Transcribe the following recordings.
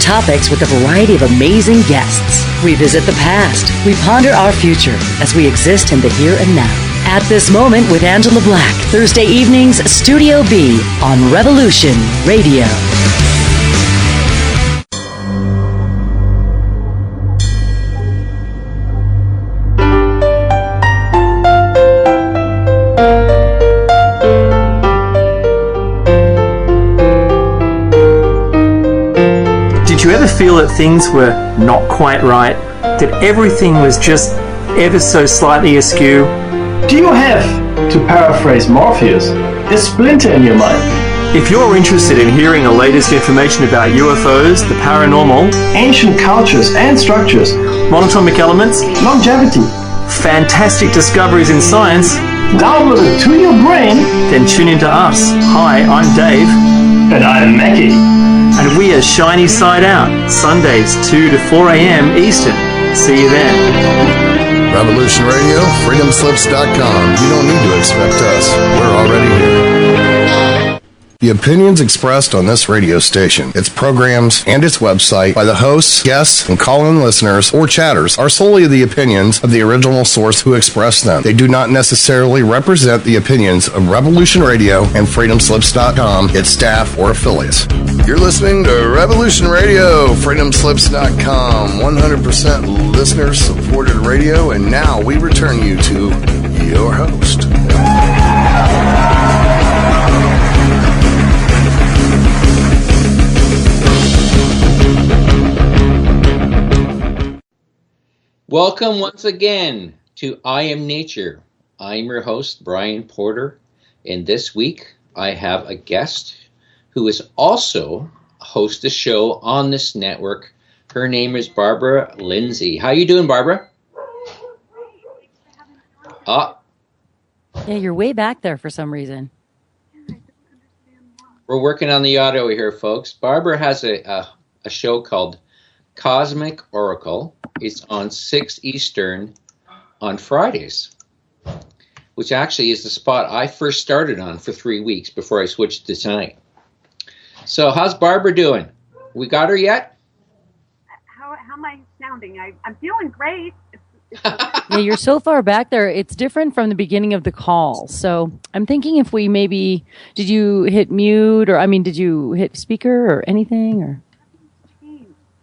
topics with a variety of amazing guests. We visit the past. We ponder our future as we exist in the here and now. At This Moment with Angela Black, Thursday evenings, Studio B on Revolution Radio. Did you ever feel that things were not quite right? That everything was just ever so slightly askew? Do you have, to paraphrase Morpheus, a splinter in your mind? If you're interested in hearing the latest information about UFOs, the paranormal, ancient cultures and structures, monatomic elements, longevity, fantastic discoveries in science, download it to your brain, then tune into us. Hi, I'm Dave. And I'm Mackie. And we are Shiny Side Out, Sundays 2 to 4 a.m. Eastern. See you then. Revolution Radio, freedomslips.com. You don't need to expect us. We're already here. The opinions expressed on this radio station, its programs, and its website by the hosts, guests, and call-in listeners or chatters are solely the opinions of the original source who expressed them. They do not necessarily represent the opinions of Revolution Radio and freedomslips.com, its staff, or affiliates. You're listening to Revolution Radio, freedomslips.com, 100% listener-supported radio, and now we return you to your host. Welcome once again to I Am Nature. I'm your host, Brian Porter, and this week I have a guest who is also host a show on this network. Her name is Barbara Lindsey. How you doing, Barbara? Yeah, you're way back there for some reason. We're working on the audio here, folks. Barbara has a show called Cosmic Oracle. It's on 6 Eastern on Fridays, which actually is the spot I first started on for 3 weeks before I switched to tonight. So how's Barbara doing? We got her yet? How am I sounding? I'm feeling great. Yeah, you're so far back there. It's different from the beginning of the call. So I'm thinking if we maybe, did you hit mute did you hit speaker or anything or?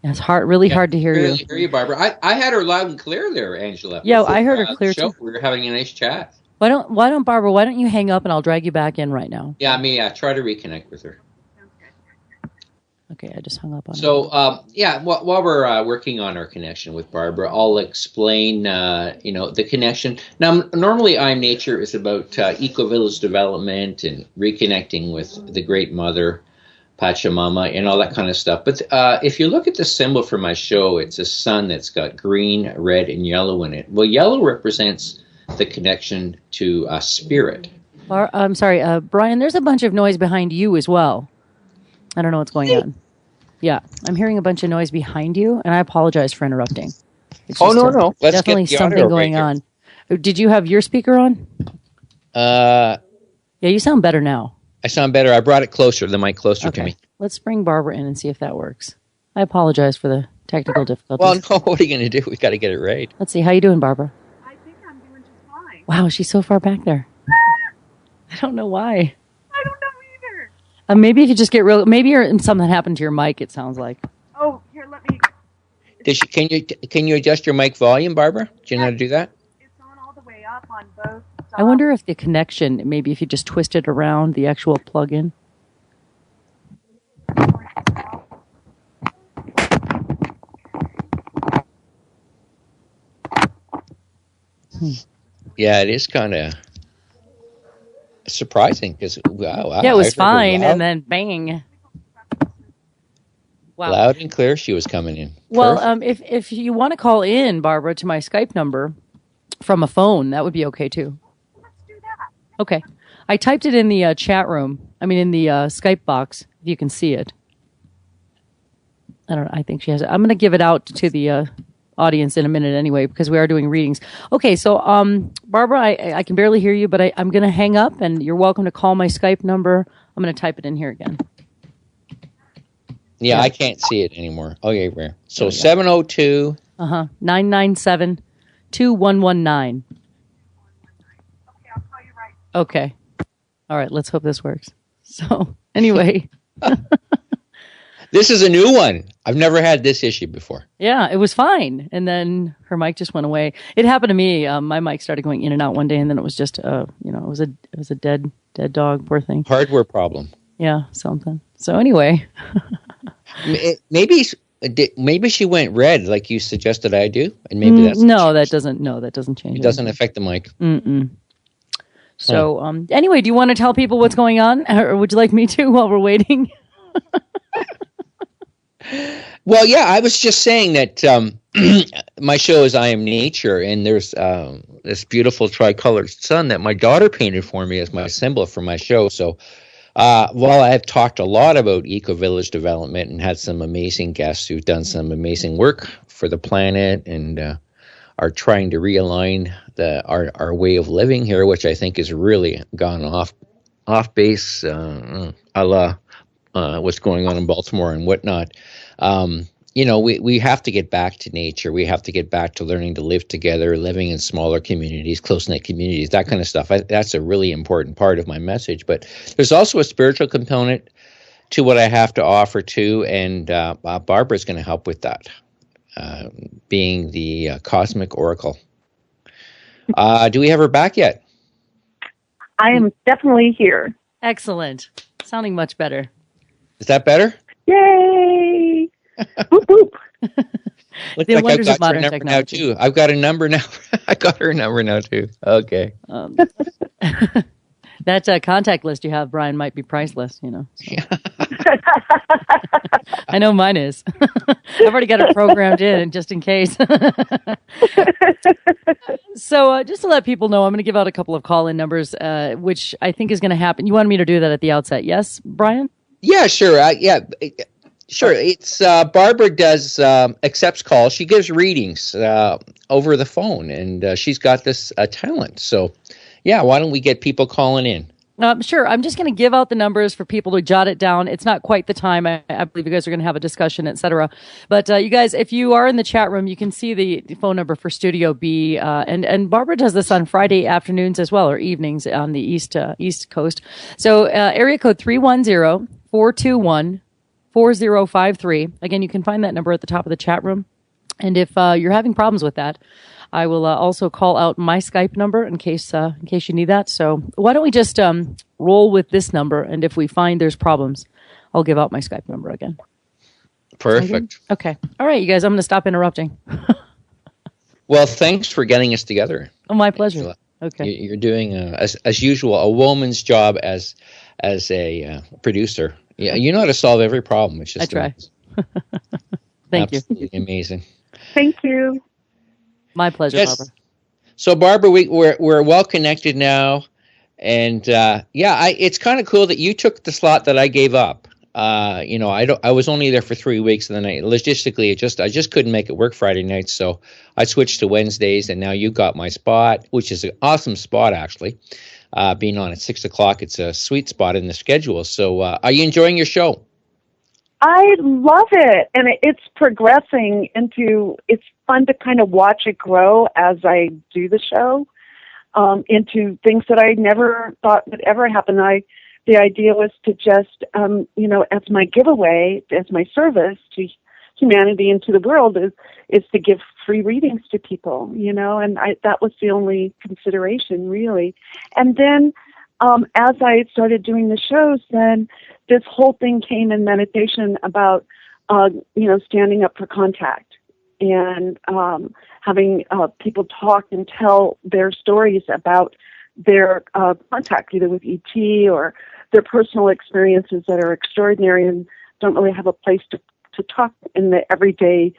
It's really hard to hear you. Hear you, Barbara. I had her loud and clear there, Angela. Yeah, I heard her clear too. We were having a nice chat. Why don't Barbara? Why don't you hang up and I'll drag you back in right now? Yeah, try to reconnect with her. Okay, I just hung up on her. So, while we're working on our connection with Barbara, I'll explain, the connection. Now, normally, I'm Nature is about eco-village development and reconnecting with the Great Mother, Pachamama, and all that kind of stuff. But if you look at the symbol for my show, it's a sun that's got green, red, and yellow in it. Well, yellow represents the connection to spirit. I'm sorry, Brian, there's a bunch of noise behind you as well. I don't know what's going on. Yeah, I'm hearing a bunch of noise behind you, and I apologize for interrupting. It's no. Let's definitely get the something audio going right on. Did you have your speaker on? Yeah, you sound better now. I sound better. I brought it closer, the mic closer to me. Let's bring Barbara in and see if that works. I apologize for the technical difficulties. Well, no, what are you going to do? We got to get it right. Let's see. How you doing, Barbara? I think I'm doing just fine. Wow, she's so far back there. I don't know why. I don't know either. Maybe if you just get real. Maybe something happened to your mic. It sounds like. Oh, here, let me. Can you adjust your mic volume, Barbara? Do you know how to do that? It's on all the way up on both sides. I wonder if the connection. Maybe if you just twist it around the actual plug-in. Yeah, it is kind of surprising because wow. Yeah, it was fine, and then bang. Wow. Loud and clear, she was coming in. Well, if you want to call in, Barbara, to my Skype number from a phone, that would be okay too. Let's do that. Okay, I typed it in the chat room. In the Skype box. If you can see it. I don't know. I think she has it. I'm going to give it out to the audience in a minute anyway, because we are doing readings. Okay, so Barbara, I can barely hear you, but I'm going to hang up, and you're welcome to call my Skype number. I'm going to type it in here again. Yeah, I can't see it anymore. Okay, where? So 702. 997-2119. Okay, I'll call you right. Okay. All right, let's hope this works. So, anyway. This is a new one. I've never had this issue before. Yeah, it was fine. And then her mic just went away. It happened to me. My mic started going in and out one day, and then it was just, it was a dead dog, poor thing. Hardware problem. Yeah, something. So anyway. Maybe she went red like you suggested I do, and maybe that's that doesn't change. It doesn't affect the mic. So anyway, do you want to tell people what's going on, or would you like me to while we're waiting? Well, yeah, I was just saying that my show is I Am Nature, and there's this beautiful tricolored sun that my daughter painted for me as my symbol for my show. So while I've talked a lot about eco-village development and had some amazing guests who've done some amazing work for the planet and are trying to realign our way of living here, which I think has really gone off base, a la what's going on in Baltimore and whatnot. We have to get back to nature. We have to get back to learning to live together, living in smaller communities, close-knit communities, that kind of stuff. That's a really important part of my message. But there's also a spiritual component to what I have to offer too, and Barbara's going to help with that, being the cosmic oracle. Do we have her back yet? I am definitely here. Excellent. Sounding much better. Is that better? Yay! Boop, boop. Looks like I've got your number now too. I've got a number now. I got her number now too. Okay. That contact list you have, Brian, might be priceless. So. Yeah. I know mine is. I've already got it programmed in just in case. So just to let people know, I'm going to give out a couple of call-in numbers, which I think is going to happen. You wanted me to do that at the outset, yes, Brian? Yeah, sure. Sure. It's Barbara does accepts calls. She gives readings over the phone, and she's got this talent. So, yeah, why don't we get people calling in? Sure. I'm just going to give out the numbers for people to jot it down. It's not quite the time. I believe you guys are going to have a discussion, et cetera. But you guys, if you are in the chat room, you can see the phone number for Studio B. And Barbara does this on Friday afternoons as well, or evenings on the East Coast. So area code 310-421-4053. Again, you can find that number at the top of the chat room. And if you're having problems with that, I will also call out my Skype number in case you need that. So why don't we just roll with this number, and if we find there's problems, I'll give out my Skype number again. Perfect. Okay. All right, you guys, I'm going to stop interrupting. Well, thanks for getting us together. Oh, my pleasure. Okay. You're doing, as usual, a woman's job as a producer. Yeah, you know how to solve every problem. It's just I try. Thank absolutely you. Amazing. Thank you. My pleasure, yes. Barbara. So, Barbara, we're well connected now, and it's kind of cool that you took the slot that I gave up. I was only there for 3 weeks, and then logistically, I just couldn't make it work Friday nights, so I switched to Wednesdays, and now you got my spot, which is an awesome spot actually. Being on at 6:00, it's a sweet spot in the schedule. So, are you enjoying your show? I love it, and it's progressing into. It's fun to kind of watch it grow as I do the show into things that I never thought would ever happen. The idea was to just, as my giveaway, as my service to humanity and to the world is to give free readings to people, and that was the only consideration really. And then as I started doing the shows, then this whole thing came in meditation about, standing up for contact and having people talk and tell their stories about their contact, either with ET or their personal experiences that are extraordinary and don't really have a place to talk in the everyday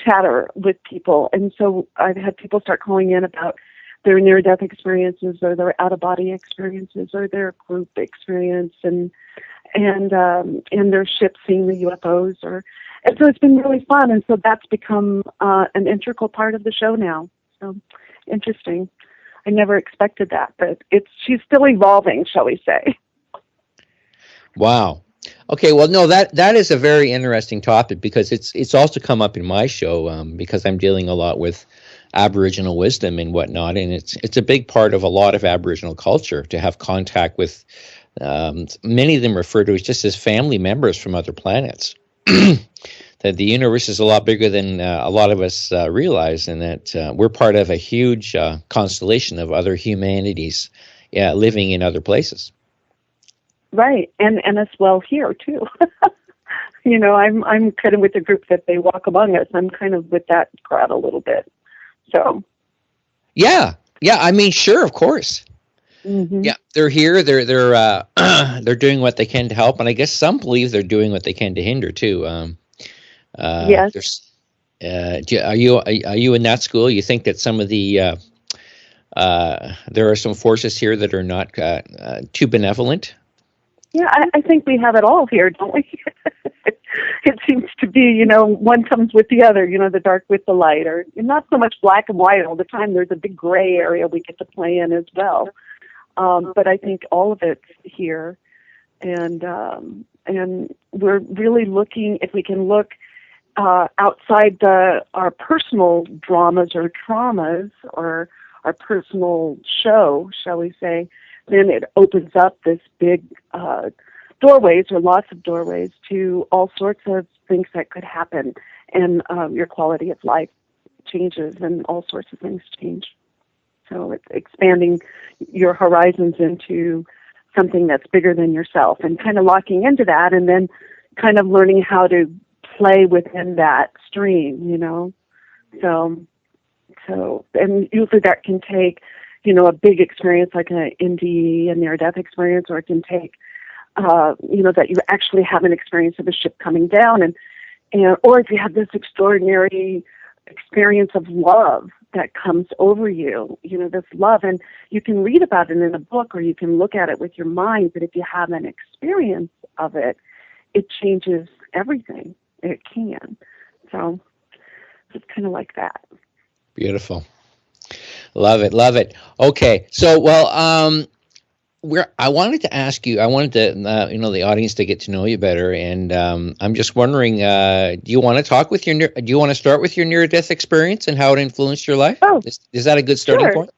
chatter with people. And so I've had people start calling in about their near-death experiences or their out-of-body experiences or their group experience and their ship seeing the UFOs. And so it's been really fun. And so that's become an integral part of the show now. So interesting. I never expected that, but she's still evolving, shall we say. Wow. Okay, well, no, that is a very interesting topic because it's also come up in my show because I'm dealing a lot with Aboriginal wisdom and whatnot, and it's a big part of a lot of Aboriginal culture to have contact with. Many of them refer to it just as family members from other planets. That the universe is a lot bigger than a lot of us realize, and that we're part of a huge constellation of other humanities living in other places. Right, and as well here too. I'm kind of with the group that they walk among us. I'm kind of with that crowd a little bit. So. Yeah. I mean, sure, of course. Mm-hmm. Yeah, they're here. They're doing what they can to help, and I guess some believe they're doing what they can to hinder too. Yes. Are you in that school? You think that some of the there are some forces here that are not too benevolent? Yeah, I think we have it all here, don't we? It seems to be, one comes with the other, the dark with the light, or not so much black and white all the time. There's a big gray area we get to play in as well. But I think all of it's here, and we're really looking, if we can look outside our personal dramas or traumas or our personal show, shall we say, then it opens up this big doorways or lots of doorways to all sorts of things that could happen, and your quality of life changes and all sorts of things change. So it's expanding your horizons into something that's bigger than yourself and kind of locking into that, and then kind of learning how to play within that stream, So, and usually that can take, a big experience like an NDE, a near-death experience, or it can take, that you actually have an experience of a ship coming down, and or if you have this extraordinary experience of love that comes over you, this love, and you can read about it in a book or you can look at it with your mind, but if you have an experience of it, it changes everything. It can. So it's kind of like that. Beautiful. Love it. Okay. So, I wanted to ask you, I wanted to, the audience to get to know you better. And I'm just wondering, do you want to start with your near-death experience and how it influenced your life? Oh, is that a good starting sure. point?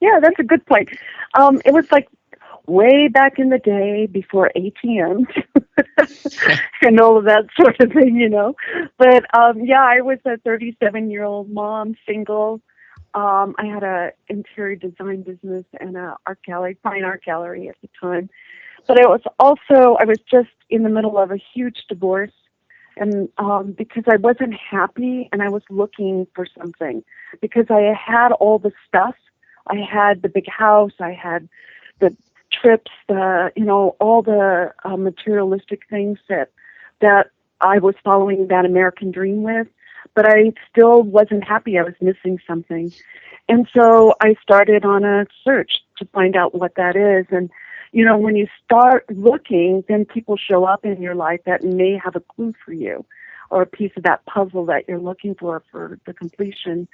Yeah, that's a good point. It was like way back in the day before ATMs and all of that sort of thing, But, I was a 37-year-old mom, single. I had a interior design business and a fine art gallery at the time. But I was just in the middle of a huge divorce, and because I wasn't happy and I was looking for something, because I had all the stuff. I had the big house, I had the trips, all the materialistic things that I was following that American dream with. But I still wasn't happy. I was missing something. And so I started on a search to find out what that is. And, when you start looking, then people show up in your life that may have a clue for you or a piece of that puzzle that you're looking for the completion.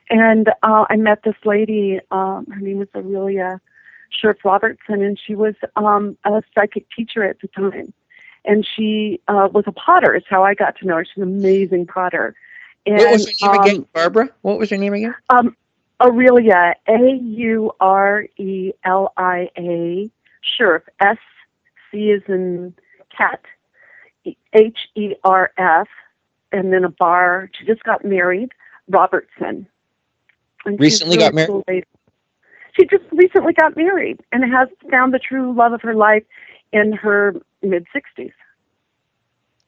And I met this lady, her name was Aurelia Scherf Robertson, and she was a psychic teacher at the time. And she was a potter, is how I got to know her. She's an amazing potter. And, what was her name again, Barbara? What was her name again? Aurelia, Aurelia, Scherf, S-C as in cat, H-E-R-F, and then a bar. She just got married, Robertson. And recently got married? Cool. She just recently got married and has found the true love of her life in her mid-60s.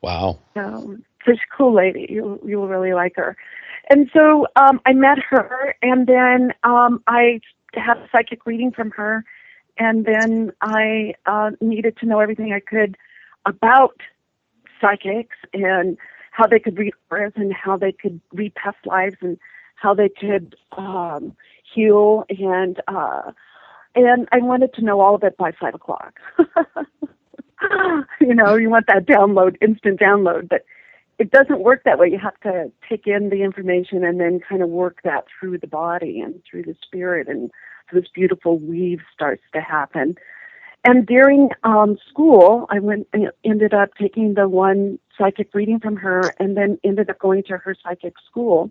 Wow. So she's a cool lady. You will really like her. And so I met her, and then I had a psychic reading from her, and then I needed to know everything I could about psychics and how they could read auras and how they could read past lives and how they could heal, and I wanted to know all of it by 5 o'clock. You want that instant download, but it doesn't work that way. You have to take in the information and then kind of work that through the body and through the spirit, and so this beautiful weave starts to happen. And during school, I ended up taking the one psychic reading from her, and then ended up going to her psychic school,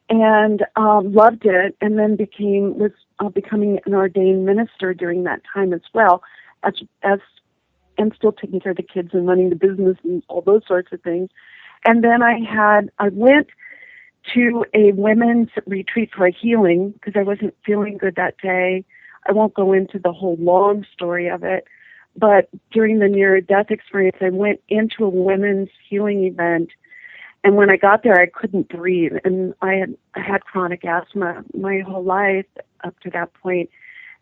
and loved it, and then was becoming an ordained minister during that time as well, and still taking care of the kids and running the business and all those sorts of things. And then I went to a women's retreat for a healing because I wasn't feeling good that day. I won't go into the whole long story of it, but during the near-death experience, I went into a women's healing event, and when I got there, I couldn't breathe, and I had chronic asthma my whole life up to that point.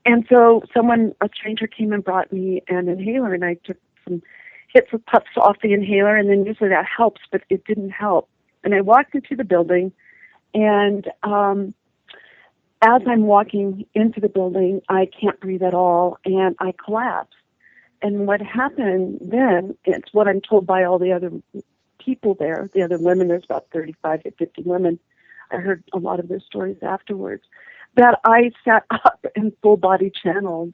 And so a stranger came and brought me an inhaler, and I took some hits of puffs off the inhaler, and then usually that helps, but it didn't help. And I walked into the building, and as I'm walking into the building, I can't breathe at all, and I collapse. And what happened then, it's what I'm told by all the other people there, the other women, there's about 35 to 50 women. I heard a lot of their stories afterwards, that I sat up and full body channeled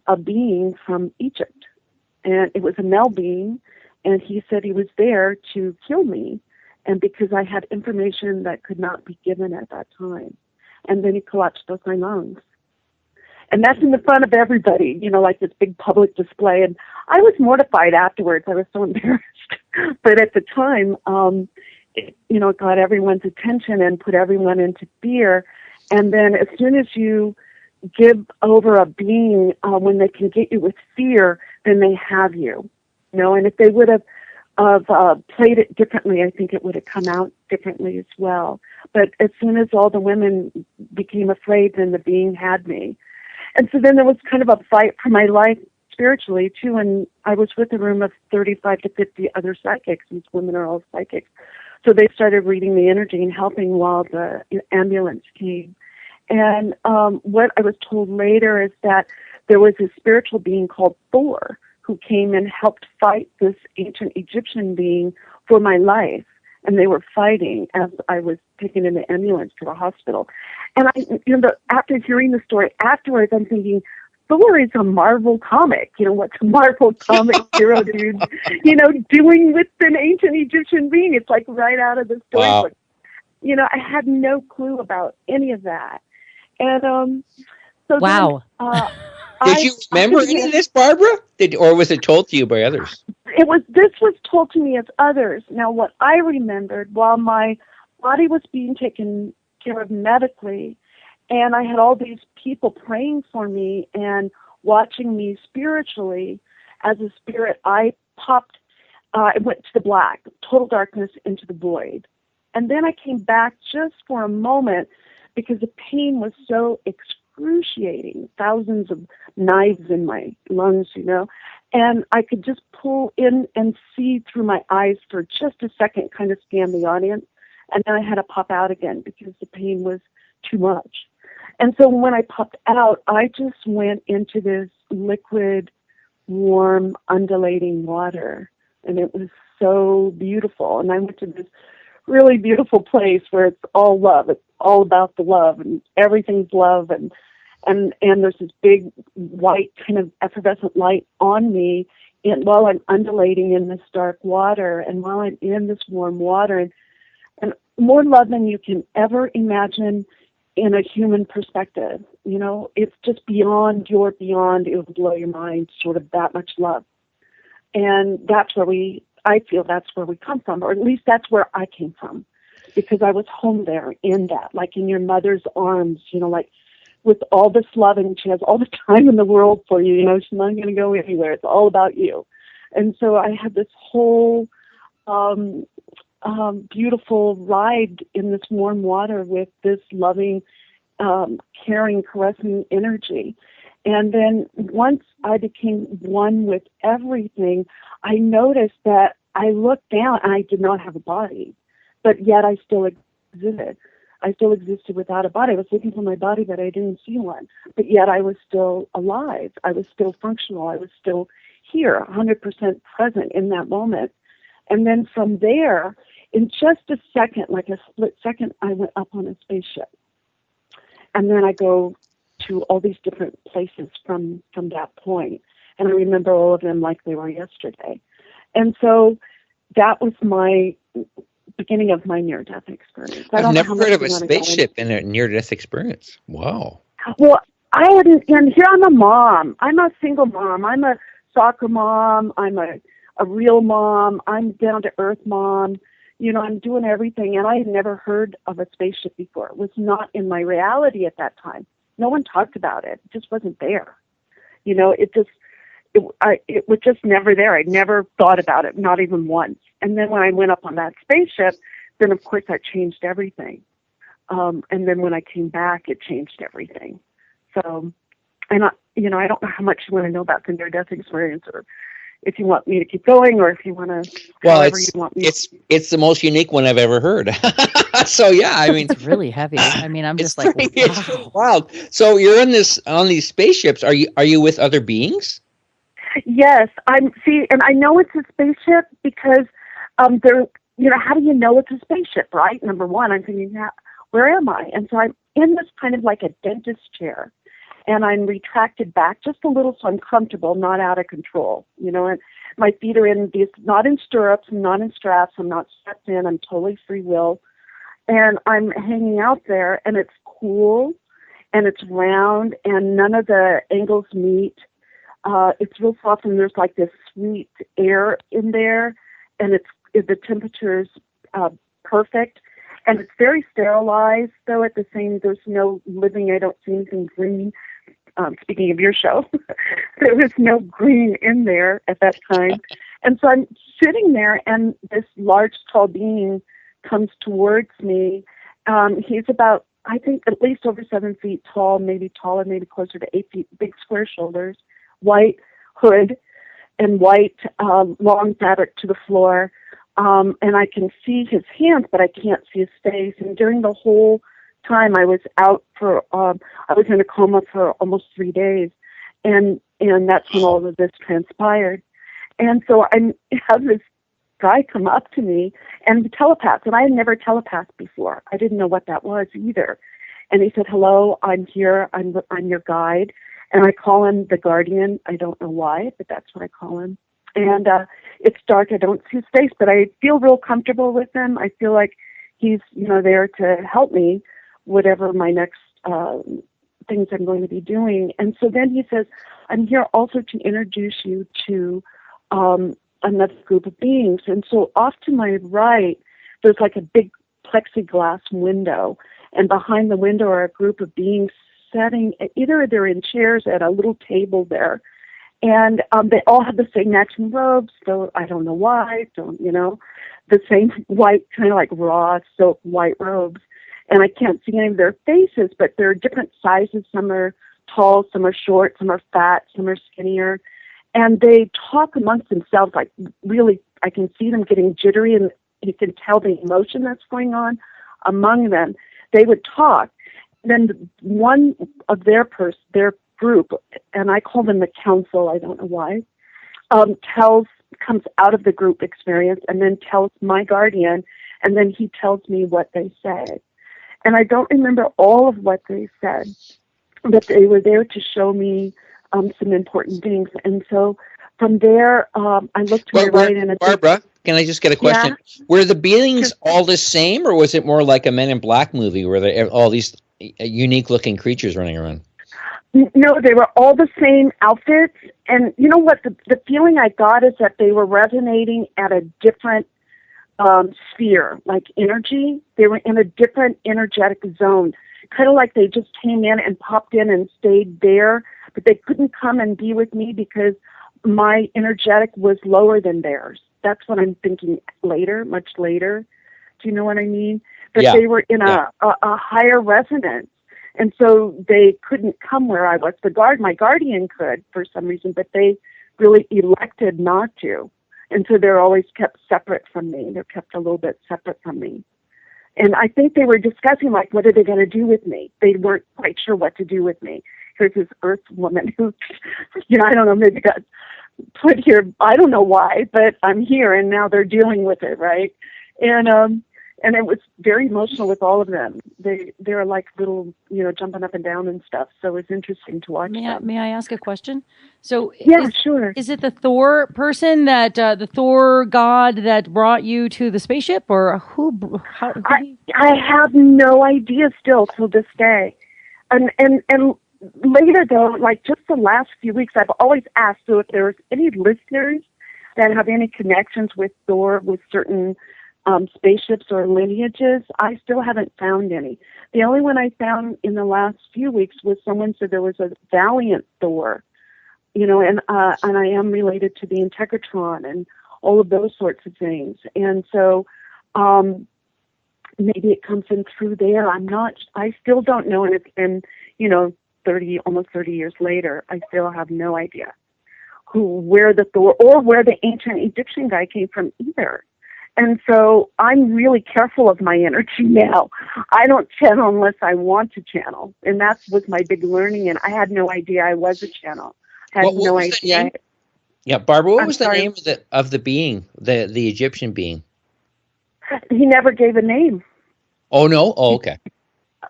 a being from Egypt. And it was a male being, and he said he was there to kill me, and because I had information that could not be given at that time. And then he collapsed both my lungs. And that's in the front of everybody, like this big public display. And I was mortified afterwards. I was so embarrassed. But at the time, it got everyone's attention and put everyone into fear. And then as soon as you give over a being, when they can get you with fear, then they have you. And if they would have played it differently, I think it would have come out differently as well. But as soon as all the women became afraid, then the being had me. And so then there was kind of a fight for my life spiritually, too, and I was with a room of 35 to 50 other psychics. These women are all psychics. So they started reading the energy and helping while the ambulance came. And what I was told later is that there was a spiritual being called Thor who came and helped fight this ancient Egyptian being for my life. And they were fighting as I was taken in the ambulance to the hospital. And after hearing the story afterwards, I'm thinking, Thor is a Marvel comic. What's a Marvel comic hero dude, doing with an ancient Egyptian being? It's like right out of the storybook. Wow. I had no clue about any of that. And so wow. Then, did you remember any of this, Barbara? Or was it told to you by others? This was told to me as others. Now, what I remembered while my body was being taken care of medically, and I had all these people praying for me and watching me spiritually, as a spirit, I went to the black, total darkness into the void. And then I came back just for a moment because the pain was so excruciating, thousands of knives in my lungs, and I could just pull in and see through my eyes for just a second, kind of scan the audience, and then I had to pop out again because the pain was too much. And so when I popped out, I just went into this liquid, warm, undulating water, and it was so beautiful. And I went to this really beautiful place where it's all love. It's all about the love, and everything's love, and there's this big white kind of effervescent light on me while I'm undulating in this dark water, and while I'm in this warm water, and more love than you can ever imagine in a human perspective. It's just beyond your beyond. It will blow your mind, sort of that much love. And that's where I feel that's where we come from, or at least that's where I came from, because I was home there in that, like in your mother's arms, like with all this love, and she has all the time in the world for you. She's not going to go anywhere. It's all about you. And so I had this whole beautiful ride in this warm water with this loving, caring, caressing energy. And then once I became one with everything, I noticed that I looked down and I did not have a body, but yet I still existed. I still existed without a body. I was looking for my body, but I didn't see one. But yet I was still alive. I was still functional. I was still here, 100% present in that moment. And then from there, in just a second, like a split second, I went up on a spaceship. And then I go to all these different places from that point. and I remember all of them like they were yesterday. And so that was my beginning of my near-death experience. I've never heard of a spaceship in a near-death experience. Wow. Well, I hadn't, and here I'm a mom. I'm a single mom. I'm a soccer mom. I'm a real mom. I'm down-to-earth mom. You know, I'm doing everything, and I had never heard of a spaceship before. It was not in my reality at that time. No one talked about it. It just wasn't there. You know, it was just never there. I never thought about it, not even once. And then when I went up on that spaceship, then of course that changed everything. And then when I came back, it changed everything. So, and I don't know how much you want to know about the near-death experience, or if you want me to keep going, or if you want to. Well, it's the most unique one I've ever heard. So yeah, I mean, it's really heavy. I mean, I'm just like, wow. It's wild. So you're on these spaceships. Are you with other beings? Yes, and I know it's a spaceship because they're, you know, how do you know it's a spaceship, right? Number one, I'm thinking, where am I? And so I'm in this kind of like a dentist chair, and I'm retracted back just a little so I'm comfortable, not out of control, you know, and my feet are in these, not in stirrups, I'm not in straps, I'm not strapped in, I'm totally free will, and I'm hanging out there, and it's cool, and it's round, and none of the angles meet. It's real soft, and there's like this sweet air in there, and the temperature's perfect, and it's very sterilized. Though at the same, there's no living. I don't see anything green. Speaking of your show, there was no green in there at that time, and so I'm sitting there, and this large, tall being comes towards me. He's about, I think, at least over 7 feet tall, maybe taller, maybe closer to 8 feet. Big square shoulders. White hood and white long fabric to the floor, and I can see his hands, but I can't see his face. And during the whole time, I was out for I was in a coma for almost 3 days, and that's when all of this transpired. And so I have this guy come up to me and telepath, and I had never telepathed before. I didn't know what that was either. And he said, "Hello, I'm here. I'm your guide." And I call him the guardian. I don't know why, but that's what I call him. And it's dark. I don't see his face, but I feel real comfortable with him. I feel like he's, you know, there to help me, whatever my next things I'm going to be doing. And so then he says, "I'm here also to introduce you to another group of beings." And so off to my right, there's like a big plexiglass window, and behind the window are a group of beings sitting, either they're in chairs at a little table there, and they all have the same matching robes, so I don't know why, the same white, kind of like raw silk white robes, and I can't see any of their faces, but they're different sizes. Some are tall, some are short, some are fat, some are skinnier, and they talk amongst themselves, like really, I can see them getting jittery, and you can tell the emotion that's going on among them. They would talk. Then one of their group, and I call them the council, I don't know why, comes out of the group experience and then tells my guardian, and then he tells me what they said. And I don't remember all of what they said, but they were there to show me some important things. And so from there, I looked to my right, and Barbara, can I just get a question? Yeah? Were the beings all the same, or was it more like a Men in Black movie where there all these unique-looking creatures running around? No, they were all the same outfits, and you know what? The feeling I got is that they were resonating at a different sphere, like energy. They were in a different energetic zone, kind of like they just came in and popped in and stayed there, but they couldn't come and be with me because my energetic was lower than theirs. That's what I'm thinking later, much later. Do you know what I mean? That they were in a higher resonance. And so they couldn't come where I was. My guardian could for some reason, but they really elected not to. And so they're always kept separate from me. They're kept a little bit separate from me. And I think they were discussing, like, what are they going to do with me? They weren't quite sure what to do with me. Here's this Earth woman who, I don't know, maybe got put here. I don't know why, but I'm here, and now they're dealing with it, right? And And it was very emotional with all of them. They're like little, jumping up and down and stuff. So it's interesting to watch them. May I ask a question? So yeah, sure. Is it the Thor person that the Thor god that brought you to the spaceship, or who? I have no idea still till this day, and later though, like just the last few weeks, I've always asked so if there's any listeners that have any connections with Thor with certain spaceships or lineages. I still haven't found any. The only one I found in the last few weeks was someone said there was a valiant Thor, and I am related to the Integratron and all of those sorts of things. And so maybe it comes in through there. I still don't know. And it's been, almost 30 years later, I still have no idea where the Thor or where the ancient Egyptian guy came from either. And so I'm really careful of my energy now. I don't channel unless I want to channel. And that was my big learning. And I had no idea I was a channel. What idea. Yeah, Barbara, what was the name of the being, the Egyptian being? He never gave a name. Oh, no? Oh, okay.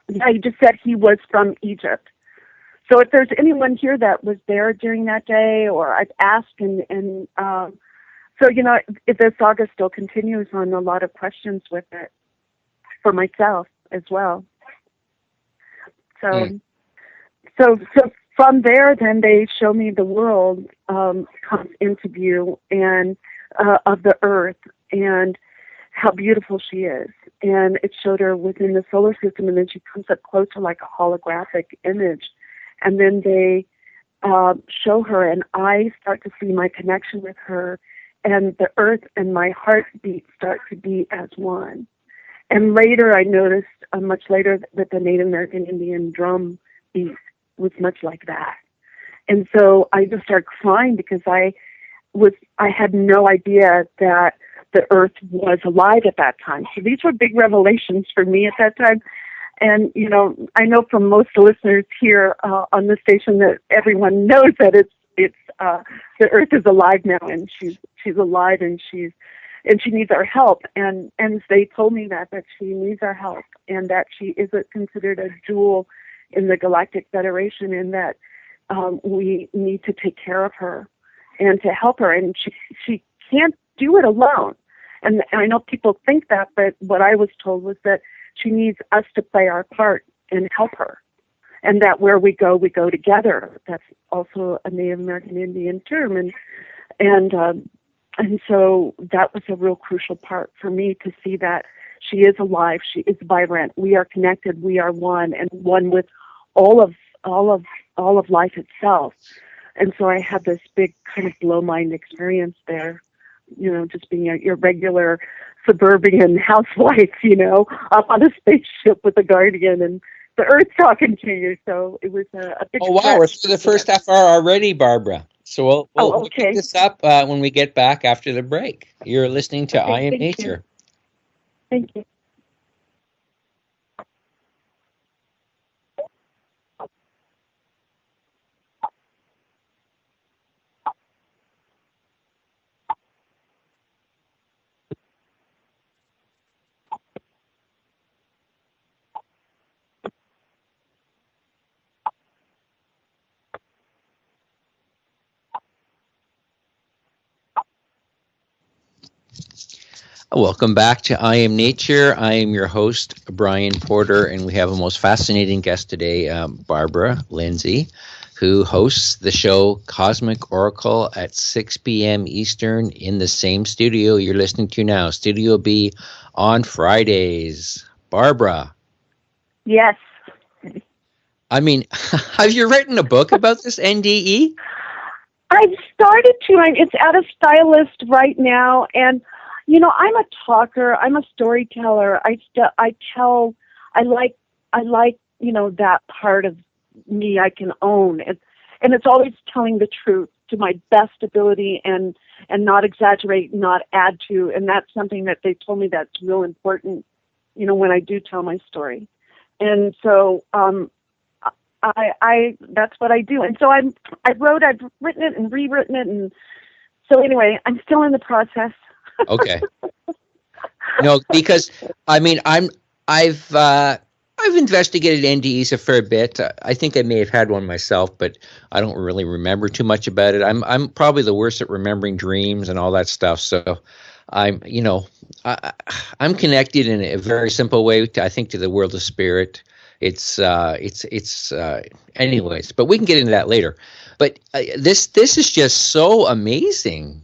Yeah, he just said he was from Egypt. So if there's anyone here that was there during that day, or I've asked so, the saga still continues on a lot of questions with it for myself as well. So from there, then they show me the world comes into view and of the Earth and how beautiful she is. And it showed her within the solar system, and then she comes up closer like a holographic image. And then they show her, and I start to see my connection with her. And the earth and my heartbeat start to be as one. And later I noticed, much later, that the Native American Indian drum beat was much like that. And so I just started crying because I had no idea that the earth was alive at that time. So these were big revelations for me at that time. And, I know from most listeners here on the station that everyone knows that it's the earth is alive now, and she's alive, and she needs our help. And they told me that she needs our help, and that she is considered a jewel in the Galactic Federation, and that we need to take care of her and to help her. And she can't do it alone. And I know people think that, but what I was told was that she needs us to play our part and help her. And that where we go together. That's also a Native American Indian term, and so that was a real crucial part for me to see that she is alive, she is vibrant, we are connected, we are one, and one with all of life itself. And so I had this big kind of blow mind experience there, just being your regular suburban housewife, up on a spaceship with a guardian and the earth talking to you. So it was a big. Oh wow, we're through the first half hour already, Barbara. So we'll pick this up when we get back after the break. You're listening to I Am Nature. Thank you. Welcome back to I Am Nature. I am your host, Brian Porter, and we have a most fascinating guest today, Barbara Lindsey, who hosts the show Cosmic Oracle at 6 p.m. Eastern in the same studio you're listening to now, Studio B, on Fridays. Barbara. Yes. I mean, have you written a book about this NDE? I've started to. It's at a stylist right now, and I'm a talker. I'm a storyteller. I like that part of me I can own. And it's always telling the truth to my best ability and not exaggerate, not add to. And that's something that they told me that's real important, when I do tell my story. And so I that's what I do. And so I've written it and rewritten it. And so anyway, I'm still in the process. Okay. No, because I mean, I've investigated NDEs a fair bit. I think I may have had one myself, but I don't really remember too much about it. I'm probably the worst at remembering dreams and all that stuff. So I'm connected in a very simple way, I think, to the world of spirit. It's anyways, but we can get into that later. But this is just so amazing.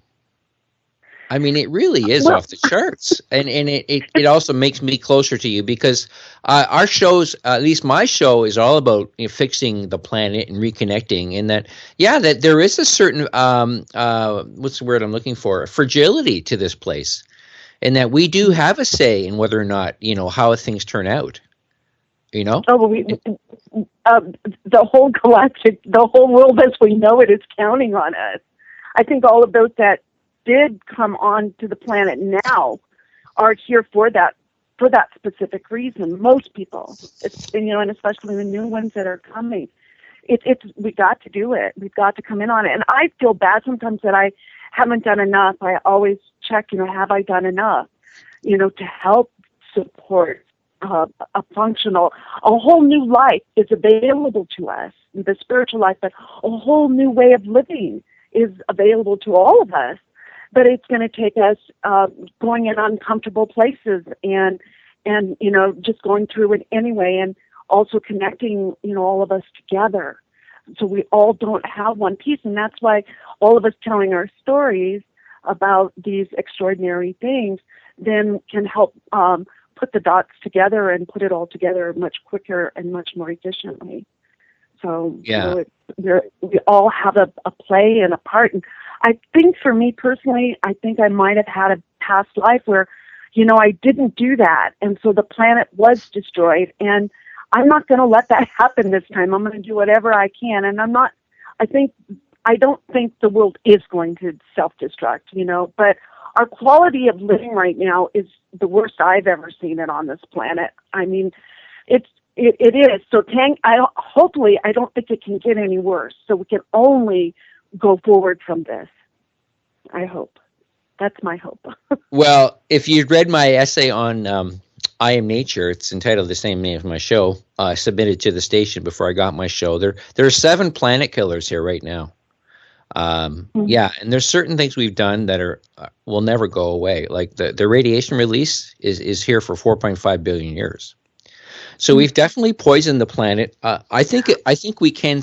I mean, it really is off the charts, and it also makes me closer to you because our shows, at least my show, is all about fixing the planet and reconnecting. And that there is a certain what's the word I'm looking for, fragility to this place, and that we do have a say in whether or not how things turn out. Oh, well, the whole galactic, the whole world as we know it is counting on us. I think all of those that did come on to the planet now are here for that specific reason. Most people, and especially the new ones that are coming, we got to do it. We've got to come in on it. And I feel bad sometimes that I haven't done enough. I always check, have I done enough, to help support a whole new life is available to us, the spiritual life, but a whole new way of living is available to all of us. But it's going to take us going in uncomfortable places and just going through it anyway, and also connecting all of us together, so we all don't have one piece. And that's why all of us telling our stories about these extraordinary things then can help put the dots together and put it all together much quicker and much more efficiently. So we all have a play and a part. And I think for me personally, I think I might have had a past life where, I didn't do that. And so the planet was destroyed. And I'm not going to let that happen this time. I'm going to do whatever I can. And I don't think the world is going to self-destruct, but our quality of living right now is the worst I've ever seen it on this planet. I mean, it is. So hopefully I don't think it can get any worse. So we can only go forward from this. I hope. That's my hope. Well, if you'd read my essay on I Am Nature, it's entitled the same name as my show, submitted to the station before I got my show. There are 7 planet killers here right now. Yeah, and there's certain things we've done that will never go away. Like the radiation release is here for 4.5 billion years. So we've definitely poisoned the planet. I think we can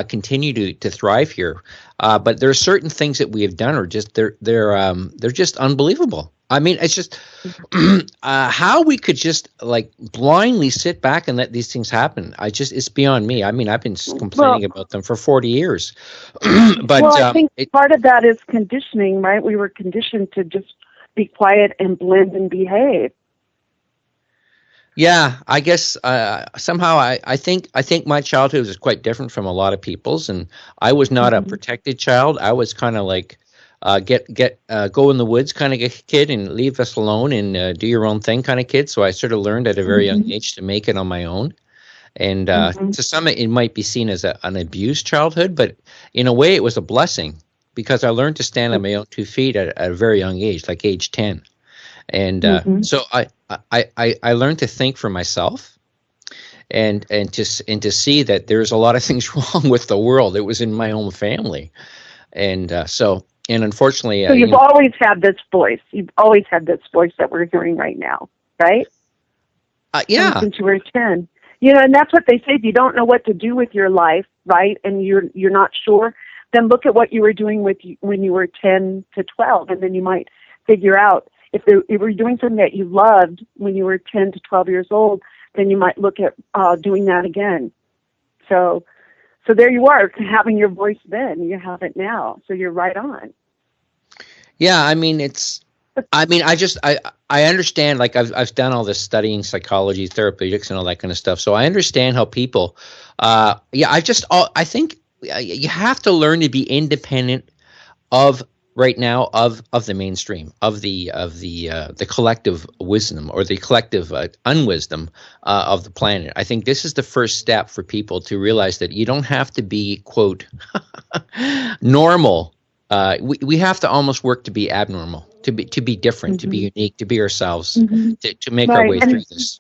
continue to thrive here, but there are certain things that we have done are just they're just unbelievable. I mean, it's just how we could just like blindly sit back and let these things happen. It's beyond me. I mean, I've been complaining about them for 40 years. But I think part of that is conditioning, right? We were conditioned to just be quiet and blend and behave. Yeah, I guess somehow I think my childhood was quite different from a lot of people's, and I was not a protected child. I was kind of like go in the woods kind of kid and leave us alone and do your own thing kind of kid. So I sort of learned at a very young age to make it on my own. And to some it might be seen as an abused childhood, but in a way it was a blessing because I learned to stand on my own 2 feet at a very young age, like age 10. And so I learned to think for myself and to see that there's a lot of things wrong with the world. It was in my own family. And and unfortunately... So you've always had this voice. You've always had this voice that we're hearing right now, right? Yeah. Since you were 10. And that's what they say. If you don't know what to do with your life, right, and you're not sure, then look at what you were doing when you were 10 to 12, and then you might figure out if you were doing something that you loved when you were 10 to 12 years old, then you might look at doing that again. So there you are, having your voice then. You have it now. So you're right on. Yeah, I mean, I understand, like I've done all this studying psychology, therapeutics, and all that kind of stuff. So I understand how people, I think you have to learn to be independent of right now of the mainstream, of the collective wisdom or the collective unwisdom of the planet. I think this is the first step for people to realize that you don't have to be, quote, normal we have to almost work to be abnormal, to be different, to be unique, to be ourselves, to make our way through this.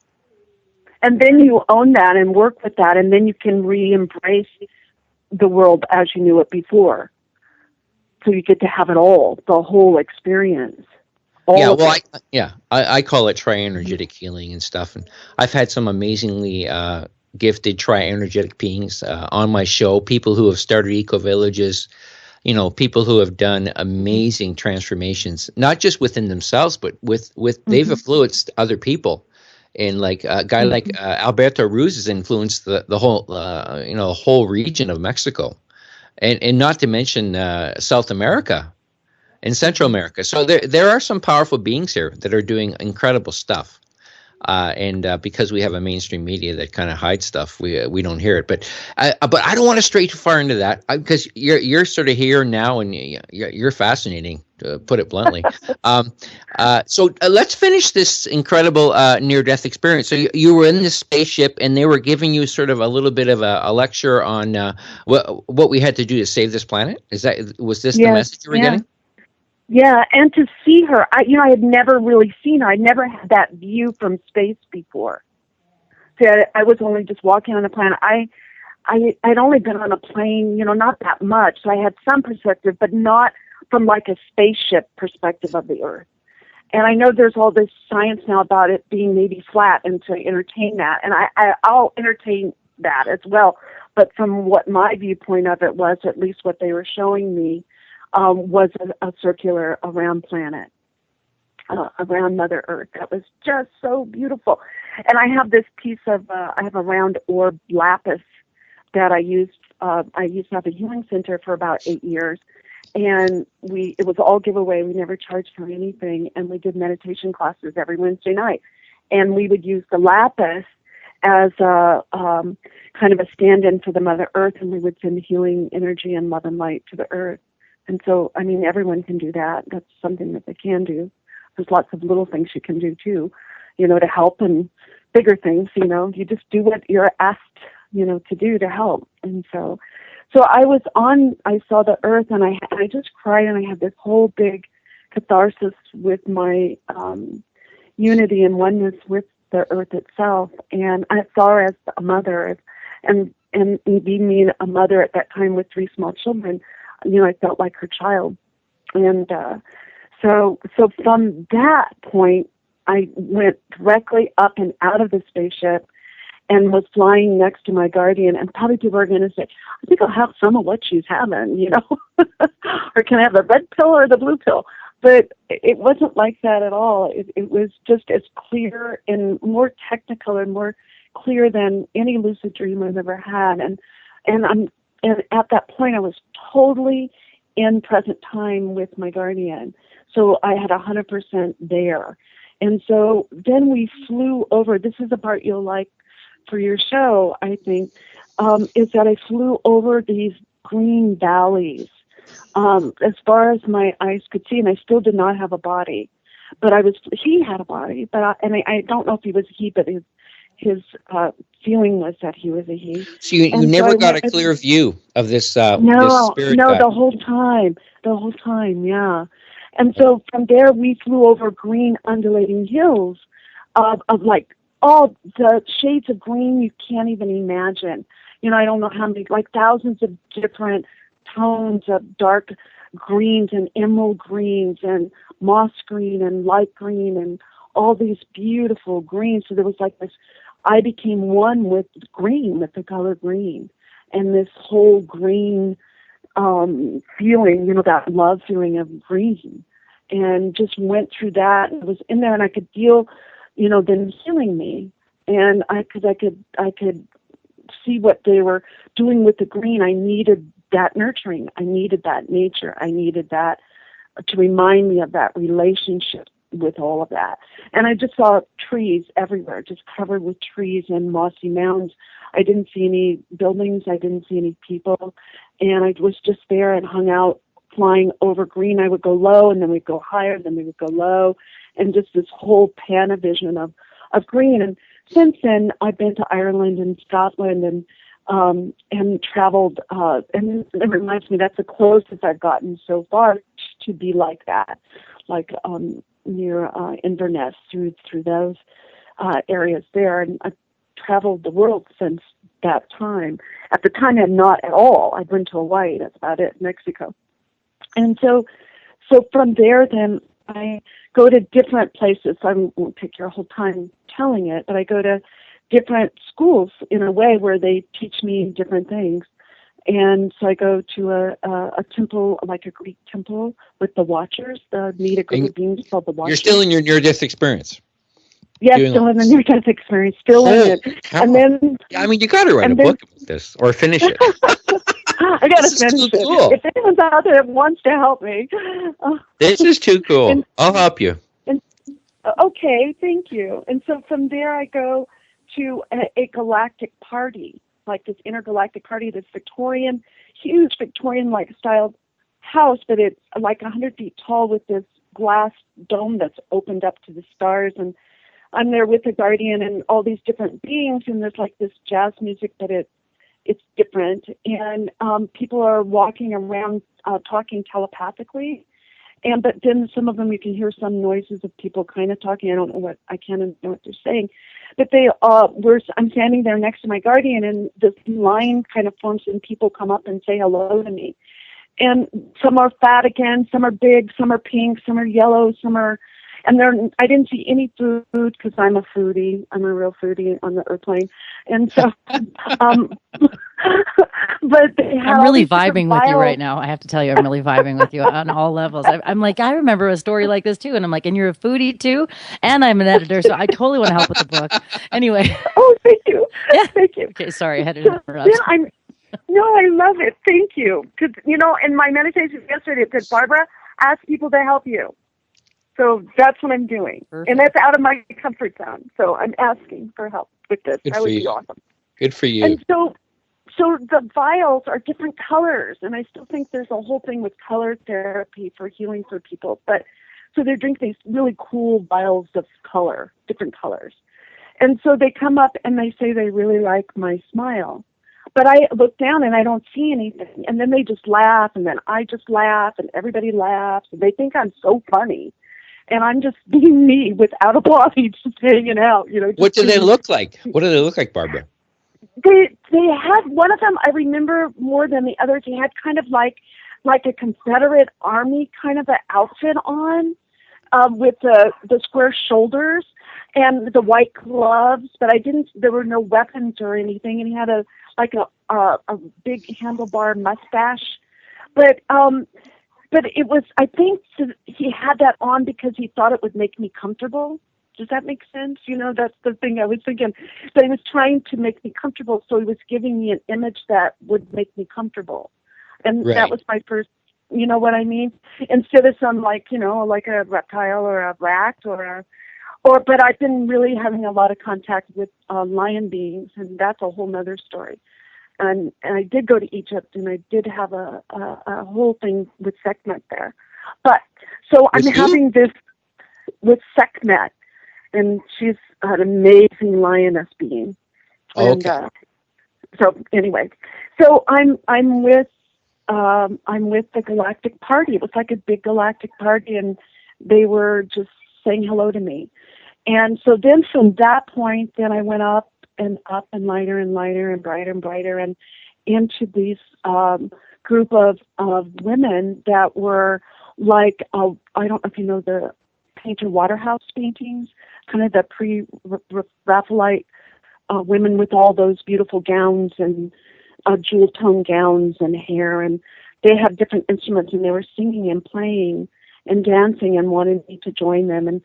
And then you own that and work with that, and then you can re-embrace the world as you knew it before. So you get to have it all, the whole experience. I call it tri-energetic healing and stuff. And I've had some amazingly gifted tri-energetic beings on my show, people who have started eco-villages, people who have done amazing transformations, not just within themselves, but with they've influenced other people. And like a guy like Alberto Ruz has influenced the whole region of Mexico, and not to mention South America and Central America. So there are some powerful beings here that are doing incredible stuff. And because we have a mainstream media that kind of hides stuff, we don't hear it. But I don't want to stray too far into that, because you're sort of here now, and you're fascinating, to put it bluntly. So let's finish this incredible near-death experience. So you were in this spaceship, and they were giving you sort of a little bit of a lecture on what we had to do to save this planet. Was this the message you were getting? Yeah, and to see her, I had never really seen her. I never had that view from space before. See, I was only just walking on the planet. I'd only been on a plane, not that much. So I had some perspective, but not from like a spaceship perspective of the Earth. And I know there's all this science now about it being maybe flat, and to entertain that. And I'll entertain that as well. But from what my viewpoint of it was, at least what they were showing me, was a circular around planet, around Mother Earth. That was just so beautiful. And I have this piece of, I have a round orb lapis that I used to have a healing center for about 8 years. And it was all giveaway. We never charged for anything. And we did meditation classes every Wednesday night. And we would use the lapis as a kind of a stand-in for the Mother Earth, and we would send healing energy and love and light to the Earth. And so, everyone can do that. That's something that they can do. There's lots of little things you can do, too, to help, and bigger things, you just do what you're asked, to do to help. And so I saw the Earth, and I just cried, and I had this whole big catharsis with my unity and oneness with the Earth itself. And I saw her as a mother, and being a mother at that time with 3 small children, I felt like her child. And so from that point, I went directly up and out of the spaceship and was flying next to my guardian. And probably people are going to say, I think I'll have some of what she's having, or can I have the red pill or the blue pill? But it wasn't like that at all. It was just as clear and more technical and more clear than any lucid dream I've ever had. And at that point, I was totally in present time with my guardian. So I had 100% there. And so then we flew over. This is the part you'll like for your show, I think, is that I flew over these green valleys as far as my eyes could see, and I still did not have a body. But he had a body, but I don't know if he was a he, but his feeling was that he was a he. So you never got a clear view of this this spirit guide? The whole time, yeah. And so from there, we flew over green undulating hills of like all the shades of green you can't even imagine. I don't know how many, like thousands of different tones of dark greens and emerald greens and moss green and light green and all these beautiful greens. So there was like this, I became one with green, with the color green, and this whole green feeling, that love feeling of green, and just went through that. It was in there, and I could feel, them healing me, and I could see what they were doing with the green. I needed that nurturing. I needed that nature. I needed that to remind me of that relationship with all of that. And I just saw trees everywhere, just covered with trees and mossy mounds. I didn't see any buildings. I didn't see any people. And I was just there and hung out, flying over green. I would go low, and then we'd go higher, then we would go low, and just this whole Panavision of green. And since then, I've been to Ireland and Scotland and and traveled. And it reminds me, that's the closest I've gotten so far to be like that, like near Inverness, through those areas there. And I've traveled the world since that time. At the time, I had not at all. I'd been to Hawaii. That's about it. Mexico. And so from there, then I go to different places. I won't take your whole time telling it, but I go to different schools in a way where they teach me different things. And so I go to a temple, like a Greek temple with the Watchers, meet a group of beings called the Watchers. You're still in your near-death experience. Yes, still in the near-death experience, still in it. And then, I mean, you got to write a book about this or finish it. I got to finish it. Cool. If anyone's out there that wants to help me. This is too cool. I'll help you. Okay, thank you. And so from there I go to a galactic party, like this intergalactic party, this Victorian, huge Victorian-like style house, but it's like 100 feet tall with this glass dome that's opened up to the stars. And I'm there with the guardian and all these different beings, and there's like this jazz music, but it's different. And people are walking around talking telepathically. But then some of them you can hear some noises of people kind of talking. I can't know what they're saying. But I'm standing there next to my guardian, and this line kind of forms, and people come up and say hello to me. And some are fat again, some are big, some are pink, some are yellow, and I didn't see any food because I'm a foodie. I'm a real foodie on the airplane. And so, but I'm really vibing with you right now. I have to tell you, I'm really vibing with you on all levels. I'm like, I remember a story like this too. And I'm like, and you're a foodie too? And I'm an editor. So I totally want to help with the book. Anyway. Oh, thank you. Yeah. Thank you. Okay. Sorry. I had to interrupt. No, I love it. Thank you. Because, in my meditation yesterday, it said, Barbara, ask people to help you. So that's what I'm doing. Perfect. And that's out of my comfort zone. So I'm asking for help with this. That would be awesome. Good for you. And so the vials are different colors. And I still think there's a whole thing with color therapy for healing for people. But so they drink these really cool vials of color, different colors. And so they come up and they say they really like my smile. But I look down and I don't see anything. And then they just laugh, and then I just laugh, and everybody laughs. And they think I'm so funny. And I'm just being me without a body, just hanging out. What do they look like? What do they look like, Barbara? They had, one of them I remember more than the others. He had kind of like a Confederate Army kind of an outfit on, with the square shoulders and the white gloves. But there were no weapons or anything. And he had a big handlebar mustache. But it was, I think he had that on because he thought it would make me comfortable. Does that make sense? That's the thing I was thinking. But he was trying to make me comfortable, so he was giving me an image that would make me comfortable. And That was my first, you know what I mean? Instead of some like a reptile or a rat but I've been really having a lot of contact with lion beings, and that's a whole nother story. And I did go to Egypt, and I did have a whole thing with Sekhmet there. But so I'm having this with Sekhmet, and she's an amazing lioness being. And, okay. So anyway, so I'm with the galactic party. It was like a big galactic party, and they were just saying hello to me. And so then from that point, then I went up and lighter and lighter and brighter and into these group of women that were like, I don't know if you know the painter Waterhouse paintings, kind of the pre-Raphaelite women with all those beautiful gowns and jewel tone gowns and hair, and they had different instruments, and they were singing and playing and dancing and wanted me to join them. And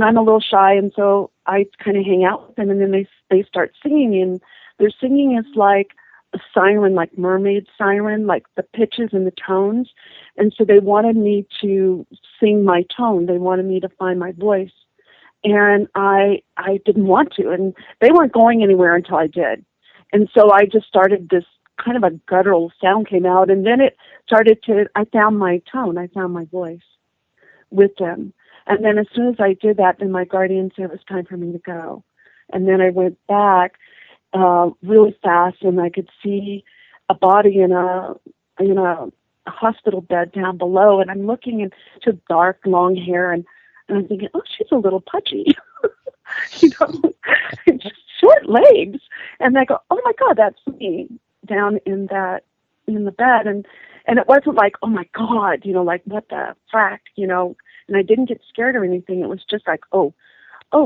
I'm a little shy, and so I kind of hang out with them, and then they start singing, and their singing is like a siren, like mermaid siren, like the pitches and the tones. And so they wanted me to sing my tone. They wanted me to find my voice. And I didn't want to, and they weren't going anywhere until I did. And so I just started this kind of a guttural sound came out, and then it started I found my tone, I found my voice with them. And then as soon as I did that, then my guardian said it was time for me to go. And then I went back, really fast, and I could see a body in a hospital bed down below, and I'm looking into dark, long hair, and I'm thinking, oh, she's a little pudgy, just short legs. And I go, oh my God, that's me down in the bed, and it wasn't like, oh my God, like what the frack, and I didn't get scared or anything. It was just like, oh,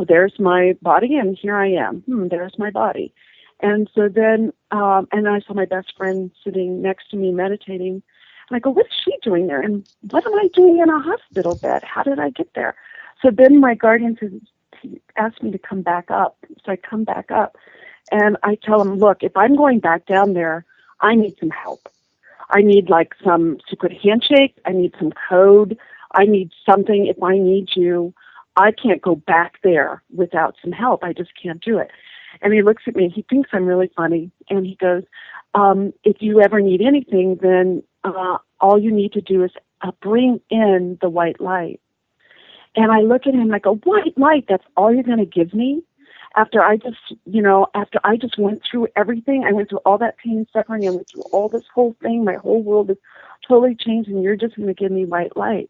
there's my body, and here I am. There's my body. And so then, and I saw my best friend sitting next to me meditating. And I go, what's she doing there? And what am I doing in a hospital bed? How did I get there? So then my guardians asked me to come back up. So I come back up, and I tell them, look, if I'm going back down there, I need some help. I need like some secret handshake. I need some code. I need something. If I need you, I can't go back there without some help. I just can't do it. And he looks at me, he thinks I'm really funny, and he goes, if you ever need anything, then all you need to do is bring in the white light. And I look at him and I go, white light, that's all you're going to give me? After I just went through everything, I went through all that pain and suffering, I went through all this whole thing, my whole world is totally changed, and you're just going to give me white light.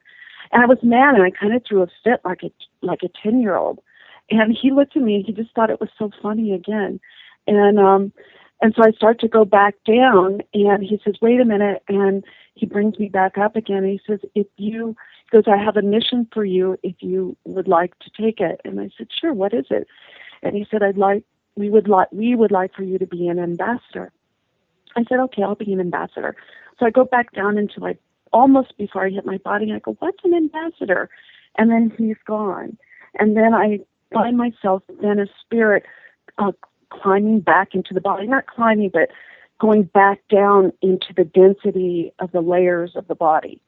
And I was mad, and I kind of threw a fit like a 10-year-old. And he looked at me, and he just thought it was so funny again. And so I start to go back down, and he says, wait a minute, and he brings me back up again. And he says, I have a mission for you if you would like to take it. And I said, sure, what is it? And he said, we would like for you to be an ambassador. I said, okay, I'll be an ambassador. So I go back down into like almost before I hit my body, and I go, what's an ambassador? And then he's gone. And then I find myself then a spirit climbing back into the body, not climbing, but going back down into the density of the layers of the body,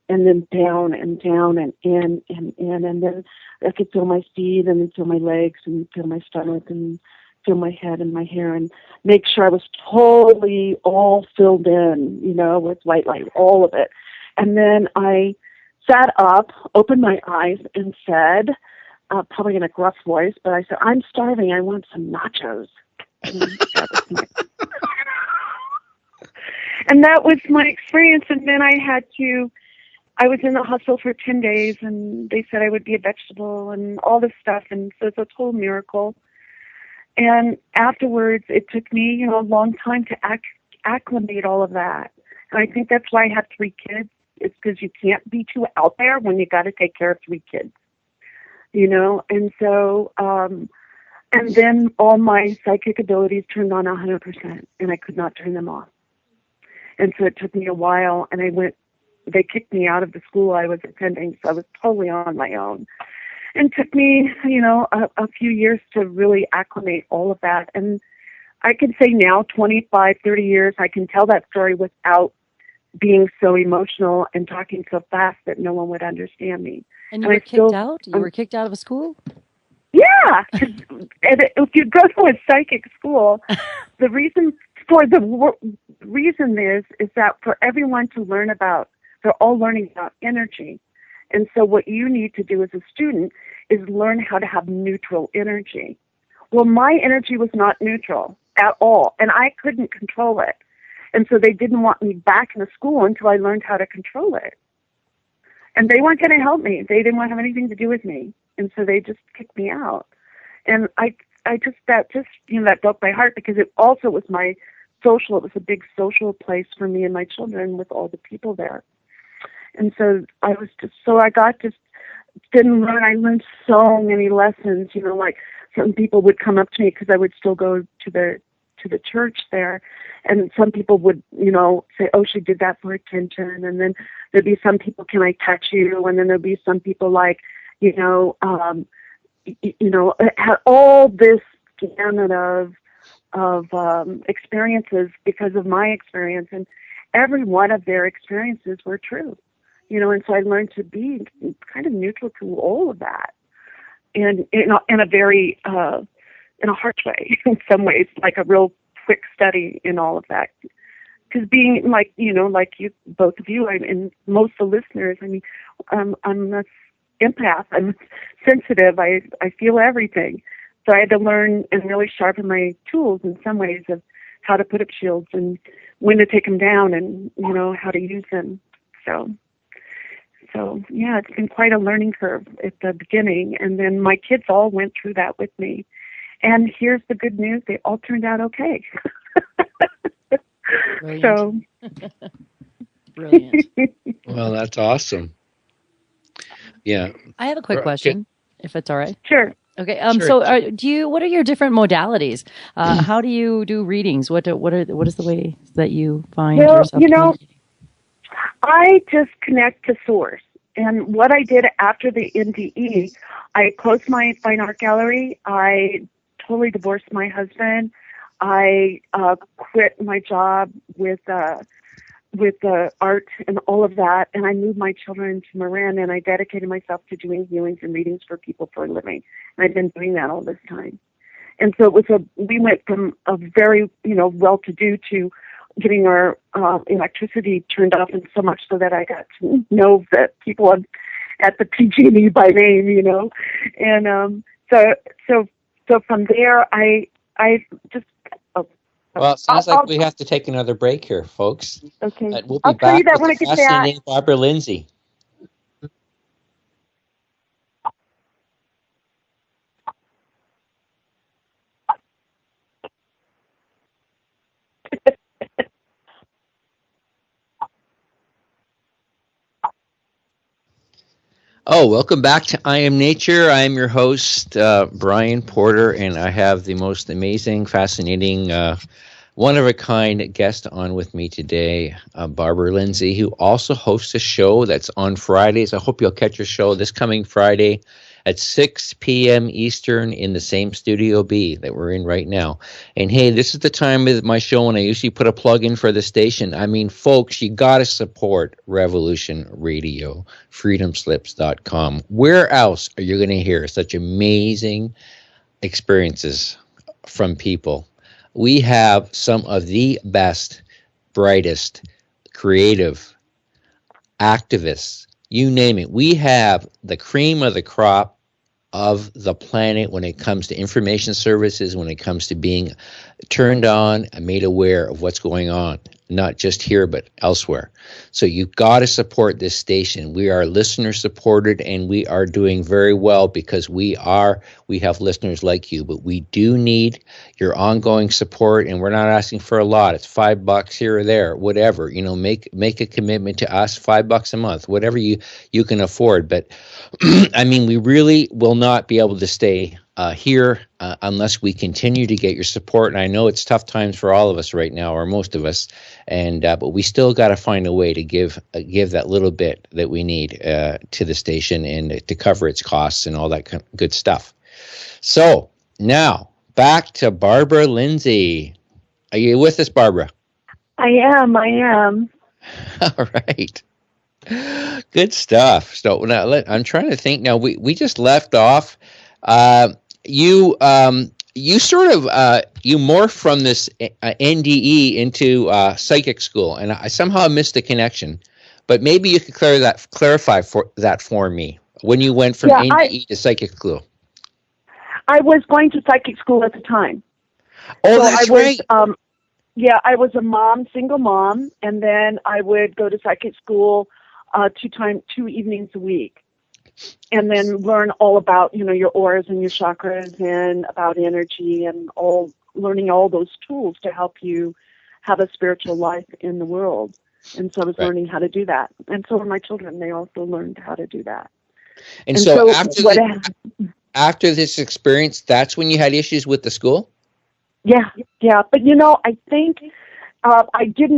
and then down and down and in and in, and then I could feel my feet and then feel my legs and feel my stomach and feel my head and my hair, and make sure I was totally all filled in, with white light, all of it. And then I sat up, opened my eyes, and said, probably in a gruff voice, but I said, I'm starving. I want some nachos. And that was my experience. And then I was in the hospital for 10 days, and they said I would be a vegetable and all this stuff. And so it's a total miracle. And afterwards, it took me, a long time to acclimate all of that. And I think that's why I have 3 kids. It's because you can't be too out there when you got to take care of 3 kids. And so, and then all my psychic abilities turned on 100%, and I could not turn them off. And so it took me a while, and they kicked me out of the school I was attending, so I was totally on my own. And it took me, a few years to really acclimate all of that. And I can say now, 25, 30 years, I can tell that story without being so emotional and talking so fast that no one would understand me. And you were kicked out? You were kicked out of a school? Yeah. And if you go to a psychic school, the reason is that for everyone to learn about, they're all learning about energy. And so what you need to do as a student is learn how to have neutral energy. Well, my energy was not neutral at all, and I couldn't control it. And so they didn't want me back in the school until I learned how to control it. And they weren't going to help me. They didn't want to have anything to do with me. And so they just kicked me out. And that broke my heart, because it also was it was a big social place for me and my children with all the people there. And so I learned so many lessons, like some people would come up to me, because I would still go to the church there, and some people would, say, oh, she did that for attention. And then there'd be some people, can I touch you? And then there'd be some people like, it had all this gamut of experiences because of my experience, and every one of their experiences were true, and so I learned to be kind of neutral to all of that, and in a very in a harsh way, in some ways, like a real quick study in all of that. Because being like you, both of you, and most of the listeners, I'm an empath. I'm sensitive. I feel everything. So I had to learn and really sharpen my tools in some ways of how to put up shields and when to take them down and, how to use them. So yeah, it's been quite a learning curve at the beginning. And then my kids all went through that with me. And here's the good news. They all turned out okay. Brilliant. So. Brilliant. Well, that's awesome. Yeah. I have a quick question, if it's all right. Sure. Okay. Sure. So, what are your different modalities? How do you do readings? What is the way that you find yourself? I just connect to source. And what I did after the NDE, I closed my fine art gallery. I totally divorced my husband. I quit my job with the art and all of that, and I moved my children to Marin, and I dedicated myself to doing healings and readings for people for a living. And I've been doing that all this time. And so we went from a very, well-to-do to getting our electricity turned off, and so much so that I got to know that people at the PG&E by name, And so from there, I just. Well, it sounds like we have to take another break here, folks. Okay. We'll be I'll back tell you that with when I the get back. fascinating Barbara Lindsey. Welcome back to I Am Nature. I am your host, Brian Porter, and I have the most amazing, fascinating, one-of-a-kind guest on with me today, Barbara Lindsey, who also hosts a show that's on Fridays. I hope you'll catch your show this coming Friday at 6 p.m. Eastern in the same Studio B that we're in right now. And hey, this is the time of my show when I usually put a plug in for the station. I mean, folks, you got to support Revolution Radio, freedomslips.com. Where else are you going to hear such amazing experiences from people? We have some of the best, brightest, creative activists, you name it. We have the cream of the crop of the planet when it comes to information services, when it comes to being turned on and made aware of what's going on, not just here, but elsewhere. So you've got to support this station. We are listener supported, and we are doing very well because we have listeners like you, but we do need your ongoing support, and we're not asking for a lot. It's $5 here or there, whatever, make a commitment to us, $5 a month, whatever you can afford. But I mean, we really will not be able to stay here unless we continue to get your support. And I know it's tough times for all of us right now, or most of us, and but we still got to find a way to give that little bit that we need to the station and to cover its costs and all that good stuff. So now back to Barbara Lindsey. Are you with us, Barbara? I am. All right. Good stuff. So now I'm trying to think. Now we just left off. You sort of you morphed from this NDE into psychic school, and I somehow missed the connection. But maybe you could clarify that for me when you went from NDE to psychic school. I was going to psychic school at the time. Oh, so that's right. I was a single mom, and then I would go to psychic school 2 evenings a week. And then learn all about, your auras and your chakras and about energy and learning all those tools to help you have a spiritual life in the world. And so I was learning how to do that. And so were my children. They also learned how to do that. And so after this experience, that's when you had issues with the school? Yeah. But, I think I did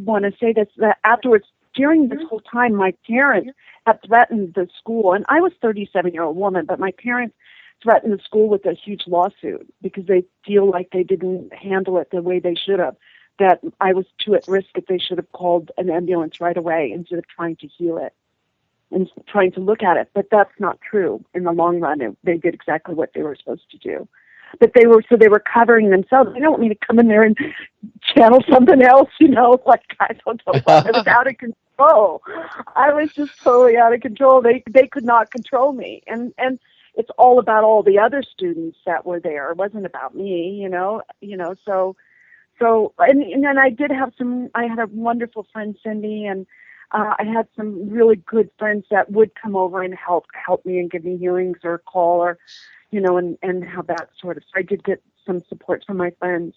want to say this, that afterwards, during this whole time, my parents had threatened the school, and I was a 37-year-old woman, but my parents threatened the school with a huge lawsuit because they feel like they didn't handle it the way they should have, that I was too at risk, that they should have called an ambulance right away instead of trying to heal it and trying to look at it. But that's not true. In the long run, they did exactly what they were supposed to do. But they were covering themselves. They don't want me to come in there and channel something else, like I don't know. I was out of control. I was just totally out of control. They could not control me. And it's all about all the other students that were there. It wasn't about me, and then I had a wonderful friend, Cindy, and I had some really good friends that would come over and help me and give me healings or call or, and how that sort of, so I did get some support from my friends,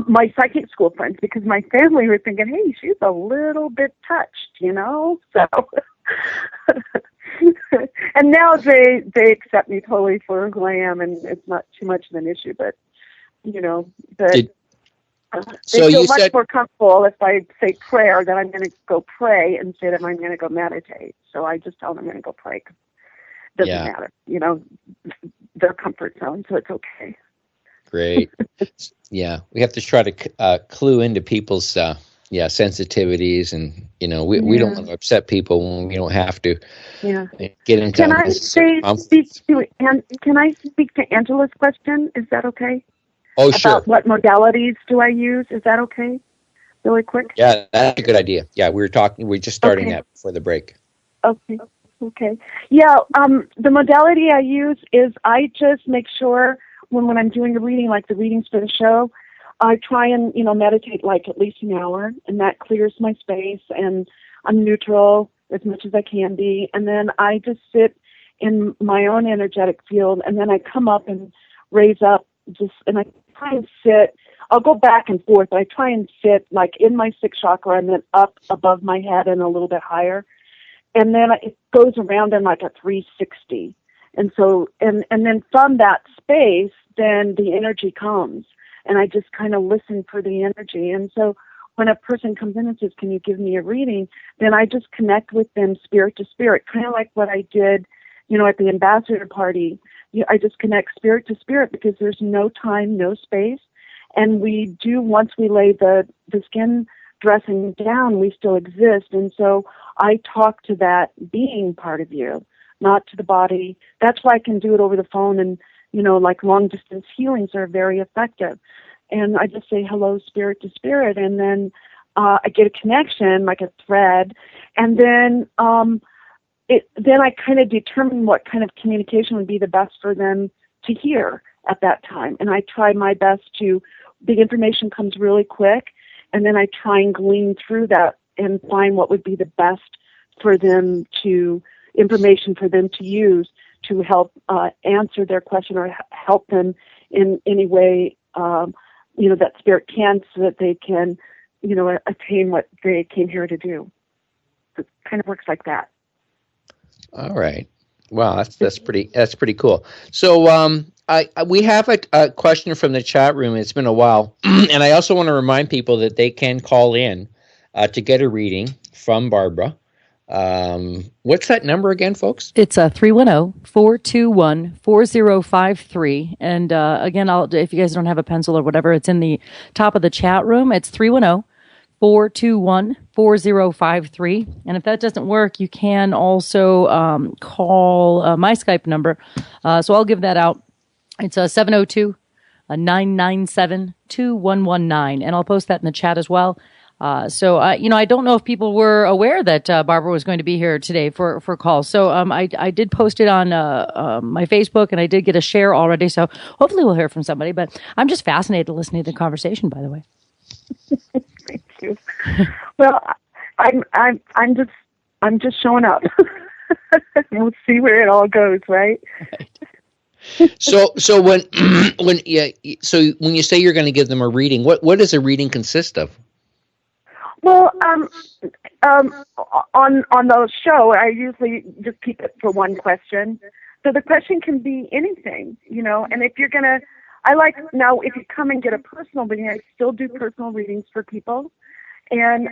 my psychic school friends, because my family were thinking, hey, she's a little bit touched, so. And now they accept me totally for who I am, and it's not too much of an issue, but, they feel much more comfortable if I say prayer that I'm going to go pray instead of I'm going to go meditate. So I just tell them I'm going to go pray. It doesn't matter, their comfort zone, so it's okay. Great. Yeah, we have to try to clue into people's sensitivities, and we don't want to upset people when we don't have to. Yeah. Get into. Can I speak to Angela's question? Is that okay? Oh, sure. About what modalities do I use? Is that okay? Really quick? Yeah, that's a good idea. Yeah, we're just starting that before the break. Okay. Yeah, the modality I use is I just make sure when I'm doing a reading, like the readings for the show, I try and, meditate like at least an hour, and that clears my space, and I'm neutral as much as I can be. And then I just sit in my own energetic field, and then I come up and raise up and I try and sit. I'll go back and forth. I try and sit like in my sixth chakra and then up above my head and a little bit higher. And then it goes around in like a 360. And so, and then from that space, then the energy comes. And I just kind of listen for the energy. And so when a person comes in and says, can you give me a reading? Then I just connect with them spirit to spirit, kind of like what I did, at the ambassador party. I just connect spirit to spirit because there's no time, no space. And we do, once we lay the skin dressing down, we still exist. And so I talk to that being part of you, not to the body. That's why I can do it over the phone, and, like long distance healings are very effective. And I just say hello, spirit to spirit. And then I get a connection, like a thread. And then then I kind of determine what kind of communication would be the best for them to hear at that time. And I try my best the information comes really quick, and then I try and glean through that and find what would be the best for them information for them to use to help answer their question or help them in any way, that spirit can, so that they can, attain what they came here to do. It kind of works like that. All right. Wow, that's pretty cool. So we have a question from the chat room. It's been a while, and I also want to remind people that they can call in to get a reading from Barbara. What's that number again, folks? It's 310-421-4053. And again, if you guys don't have a pencil or whatever, it's in the top of the chat room. It's 310-421-4053. And if that doesn't work, you can also call my Skype number. So I'll give that out. It's 702-997-2119. And I'll post that in the chat as well. So I don't know if people were aware that Barbara was going to be here today for calls. So I did post it on my Facebook, and I did get a share already. So hopefully we'll hear from somebody. But I'm just fascinated listening to the conversation, by the way. Thank you. Well, I'm just showing up. We'll see where it all goes, right? So when you say you're going to give them a reading, what does a reading consist of? Well, on the show, I usually just keep it for one question. So the question can be anything, and if you're gonna, if you come and get a personal reading, I still do personal readings for people. And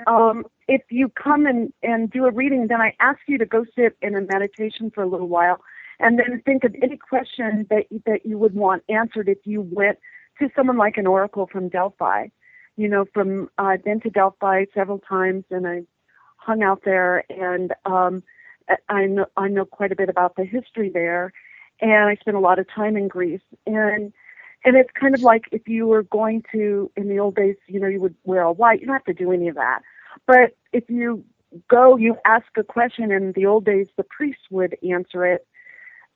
if you come and do a reading, then I ask you to go sit in a meditation for a little while, and then think of any question that you would want answered if you went to someone like an oracle from Delphi. I've been to Delphi several times, and I hung out there, and I know quite a bit about the history there, and I spent a lot of time in Greece, and it's kind of like if you were going to, in the old days, you would wear all white. You don't have to do any of that, but if you go, you ask a question. In the old days, the priests would answer it.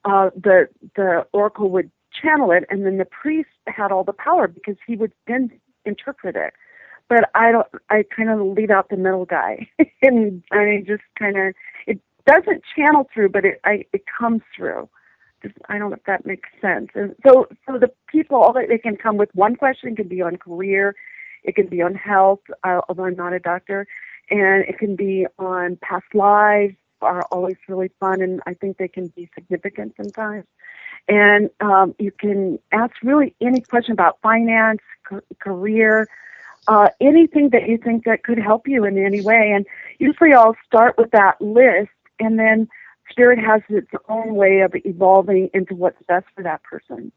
the oracle would channel it, and then the priest had all the power because he would then interpret it. But I kind of leave out the middle guy, and I just kind of, it doesn't channel through, but it comes through. I don't know if that makes sense. And so the people, all that they can come with one question. It can be on career, it can be on health, although I'm not a doctor, and it can be on past lives. Are always really fun, and I think they can be significant sometimes. And you can ask really any question about finance, career, anything that you think that could help you in any way. And usually I'll start with that list, and then Spirit has its own way of evolving into what's best for that person.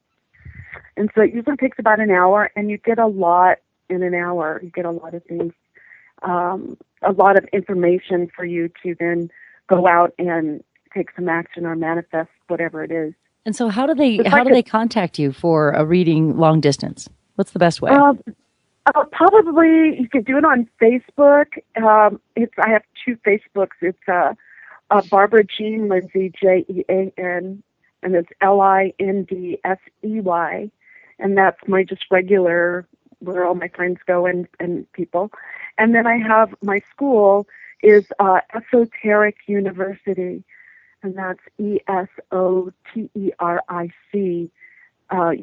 And so it usually takes about an hour, and you get a lot in an hour. You get a lot of things, a lot of information for you to then go out and take some action or manifest whatever it is. And so how do they contact you for a reading long distance? What's the best way? Probably you could do it on Facebook. I have two Facebooks. It's Barbara Jean Lindsey, Jean, and it's Lindsey, and that's my just regular where all my friends go and people. And then I have my school is Esoteric University, and that's ESOTERIC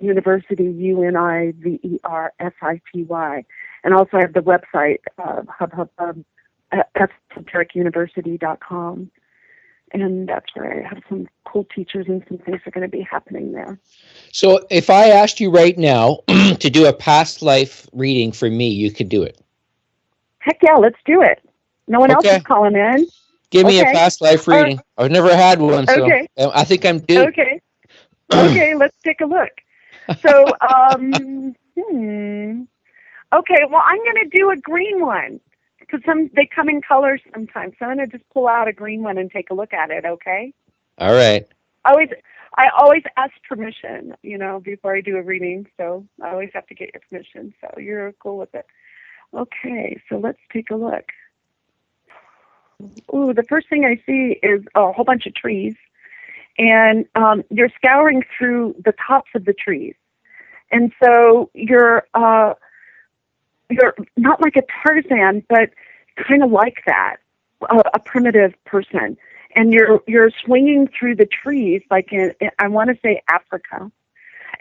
University, UNIVERSITY. And also I have the website, esotericuniversity.com. And that's where I have some cool teachers and some things that are going to be happening there. So if I asked you right now to do a past life reading for me, you could do it? Heck yeah, let's do it. No one else is calling in. Give me a past life reading. I've never had one, so I think I'm due. Okay. Okay, let's take a look. So, okay, well, I'm going to do a green one because they come in colors sometimes. So I'm going to just pull out a green one and take a look at it, okay? All right. I always ask permission, before I do a reading, so I always have to get your permission. So you're cool with it. Okay, so let's take a look. Ooh, the first thing I see is a whole bunch of trees, and you're scouring through the tops of the trees, and so you're not like a Tarzan, but kind of like that, a primitive person, and you're swinging through the trees like in I want to say Africa,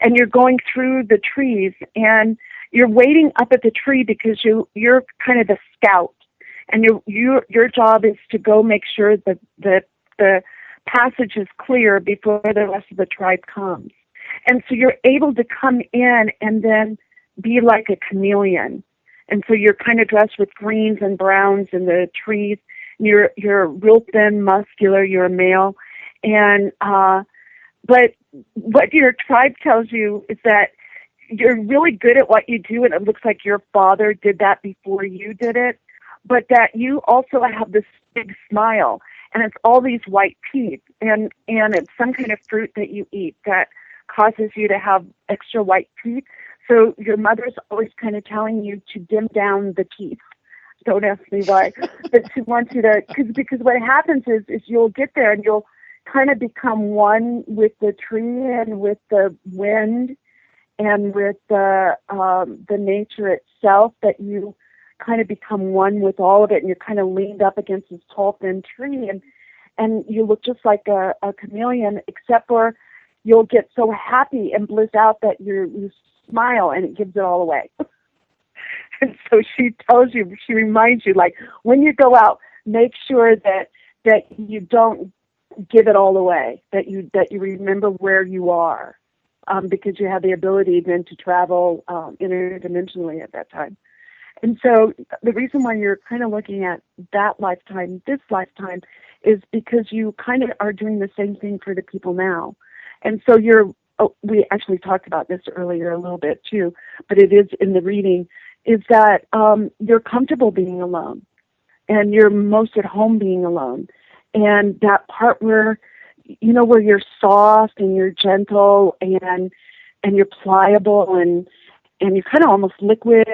and you're going through the trees, and you're waiting up at the tree because you're kind of the scout. And your job is to go make sure that the passage is clear before the rest of the tribe comes. And so you're able to come in and then be like a chameleon. And so you're kind of dressed with greens and browns in the trees. You're real thin, muscular. You're a male. And but what your tribe tells you is that you're really good at what you do, and it looks like your father did that before you did it. But that you also have this big smile, and it's all these white teeth, and it's some kind of fruit that you eat that causes you to have extra white teeth. So your mother's always kind of telling you to dim down the teeth. Don't ask me why, but she wants you to, because what happens is you'll get there and you'll kind of become one with the tree and with the wind and with the nature itself, that you kind of become one with all of it, and you're kind of leaned up against this tall, thin tree, and you look just like a chameleon, except for you'll get so happy and bliss out that you smile, and it gives it all away. And so she reminds you, like, when you go out, make sure that you don't give it all away, that you remember where you are, because you have the ability then to travel interdimensionally at that time. And so the reason why you're kind of looking at that lifetime, this lifetime, is because you kind of are doing the same thing for the people now. And so we actually talked about this earlier a little bit too, but it is in the reading, is that you're comfortable being alone, and you're most at home being alone. And that part where you're soft and you're gentle and you're pliable and you're kind of almost liquid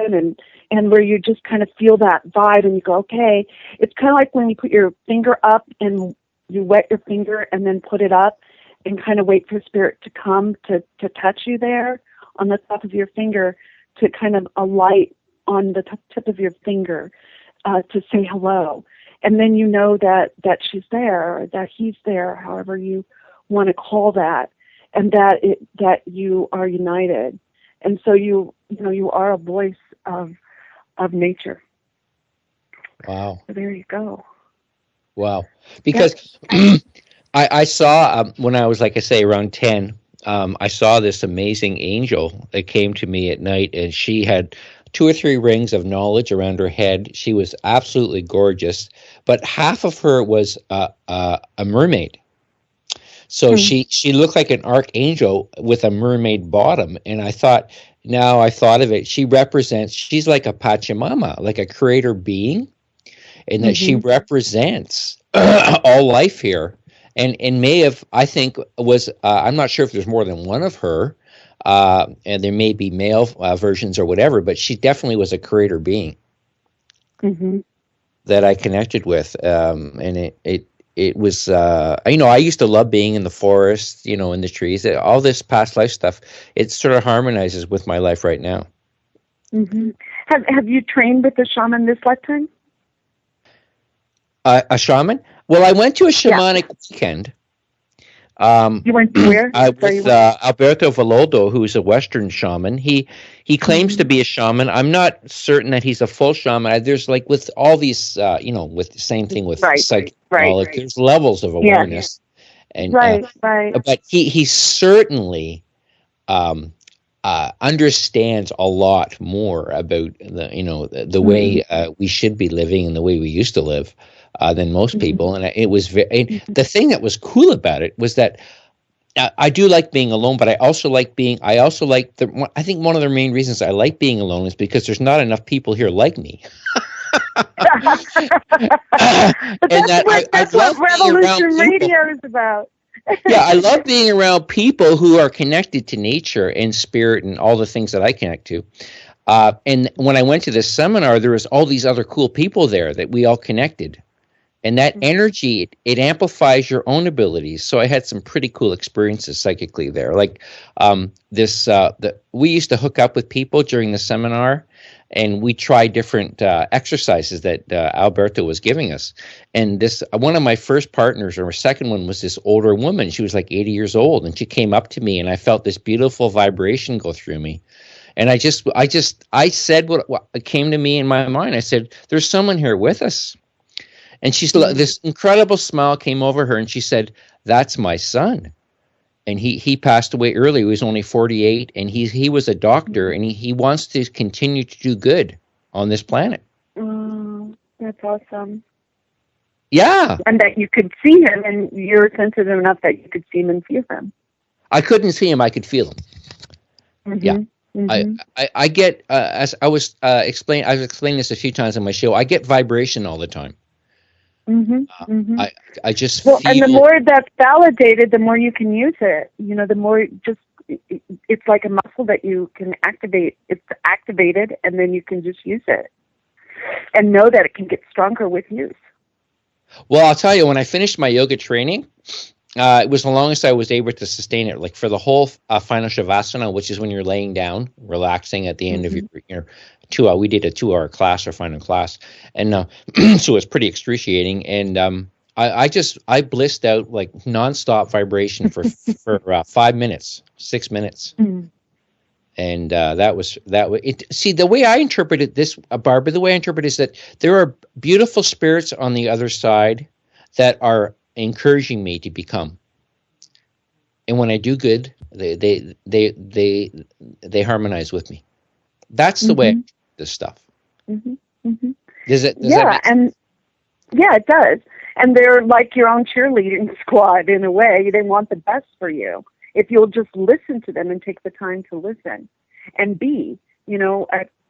and where you just kind of feel that vibe and you go, okay. It's kind of like when you put your finger up and you wet your finger and then put it up, and kind of wait for spirit to come to touch you there on the top of your finger, to kind of alight on the tip of your finger, to say hello. And then you know that she's there, or that he's there, however you want to call that, and that you are united. And so you are a voice of nature. Wow. So there you go. Wow. Because I saw, when I was, like I say, around 10, I saw this amazing angel that came to me at night, and she had 2 or 3 rings of knowledge around her head. She was absolutely gorgeous, but half of her was a mermaid. So she looked like an archangel with a mermaid bottom. And I thought of it, she's like a Pachamama, like a creator being, and that she represents all life here. And may have, I think, was, I'm not sure if there's more than one of her, and there may be male versions or whatever, but she definitely was a creator being that I connected with. And it was, I used to love being in the forest, in the trees. All this past life stuff, it sort of harmonizes with my life right now. Have you trained with a shaman this lifetime? A shaman? Well, I went to a shamanic weekend. You went to where? With Alberto Valoldo, who's a Western shaman. He claims to be a shaman. I'm not certain that he's a full shaman. There's like with all these, with the same thing with psychic knowledge. There's levels of awareness, and but he certainly understands a lot more about the way we should be living and the way we used to live. Than most people, and it was the thing that was cool about it was that I do like being alone, but I also like I think one of the main reasons I like being alone is because there's not enough people here like me. That's what Revolution Radio is about. Yeah, I love being around people who are connected to nature and spirit and all the things that I connect to. And when I went to this seminar, there was all these other cool people there that we all connected. And that energy, it amplifies your own abilities. So I had some pretty cool experiences psychically there. Like we used to hook up with people during the seminar, and we tried different exercises that Alberto was giving us. And one of my first partners, or second one, was this older woman. She was like 80 years old, and she came up to me, and I felt this beautiful vibration go through me. And I said what came to me in my mind. I said, "There's someone here with us." And this incredible smile came over her, and she said, "That's my son." And he passed away early. He was only 48, and he was a doctor, and he wants to continue to do good on this planet. That's awesome. Yeah. And that you could see him, and you're sensitive enough that you could see him and feel him. I couldn't see him. I could feel him. Yeah. I get, as I was explaining this a few times on my show, I get vibration all the time. I just feel... and the more that's validated, the more you can use it. The more it's like a muscle that you can activate. It's activated, and then you can just use it and know that it can get stronger with use. Well, I'll tell you, when I finished my yoga training, it was the longest I was able to sustain it. Like for the whole final shavasana, which is when you're laying down, relaxing at the end of your 2 hour. We did a 2-hour class, or final class, and so it's pretty excruciating. And I blissed out like nonstop vibration for 5 minutes, 6 minutes, and that was it. See, the way I interpreted this, Barbara, the way I interpret it is that there are beautiful spirits on the other side that are encouraging me to become, and when I do good, they harmonize with me. That's the way I do this stuff. Does it? Yeah, it does. And they're like your own cheerleading squad in a way. They want the best for you if you'll just listen to them and take the time to listen and be.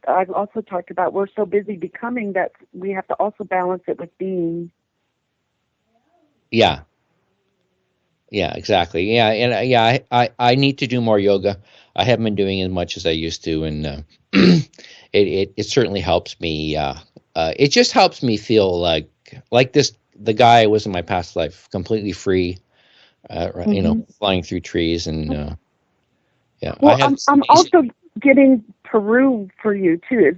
I've also talked about we're so busy becoming that we have to also balance it with being. Yeah, exactly. Yeah, and I need to do more yoga. I haven't been doing as much as I used to, and it certainly helps me. It just helps me feel like the guy I was in my past life, completely free, flying through trees and Well, I'm also getting Peru for you too.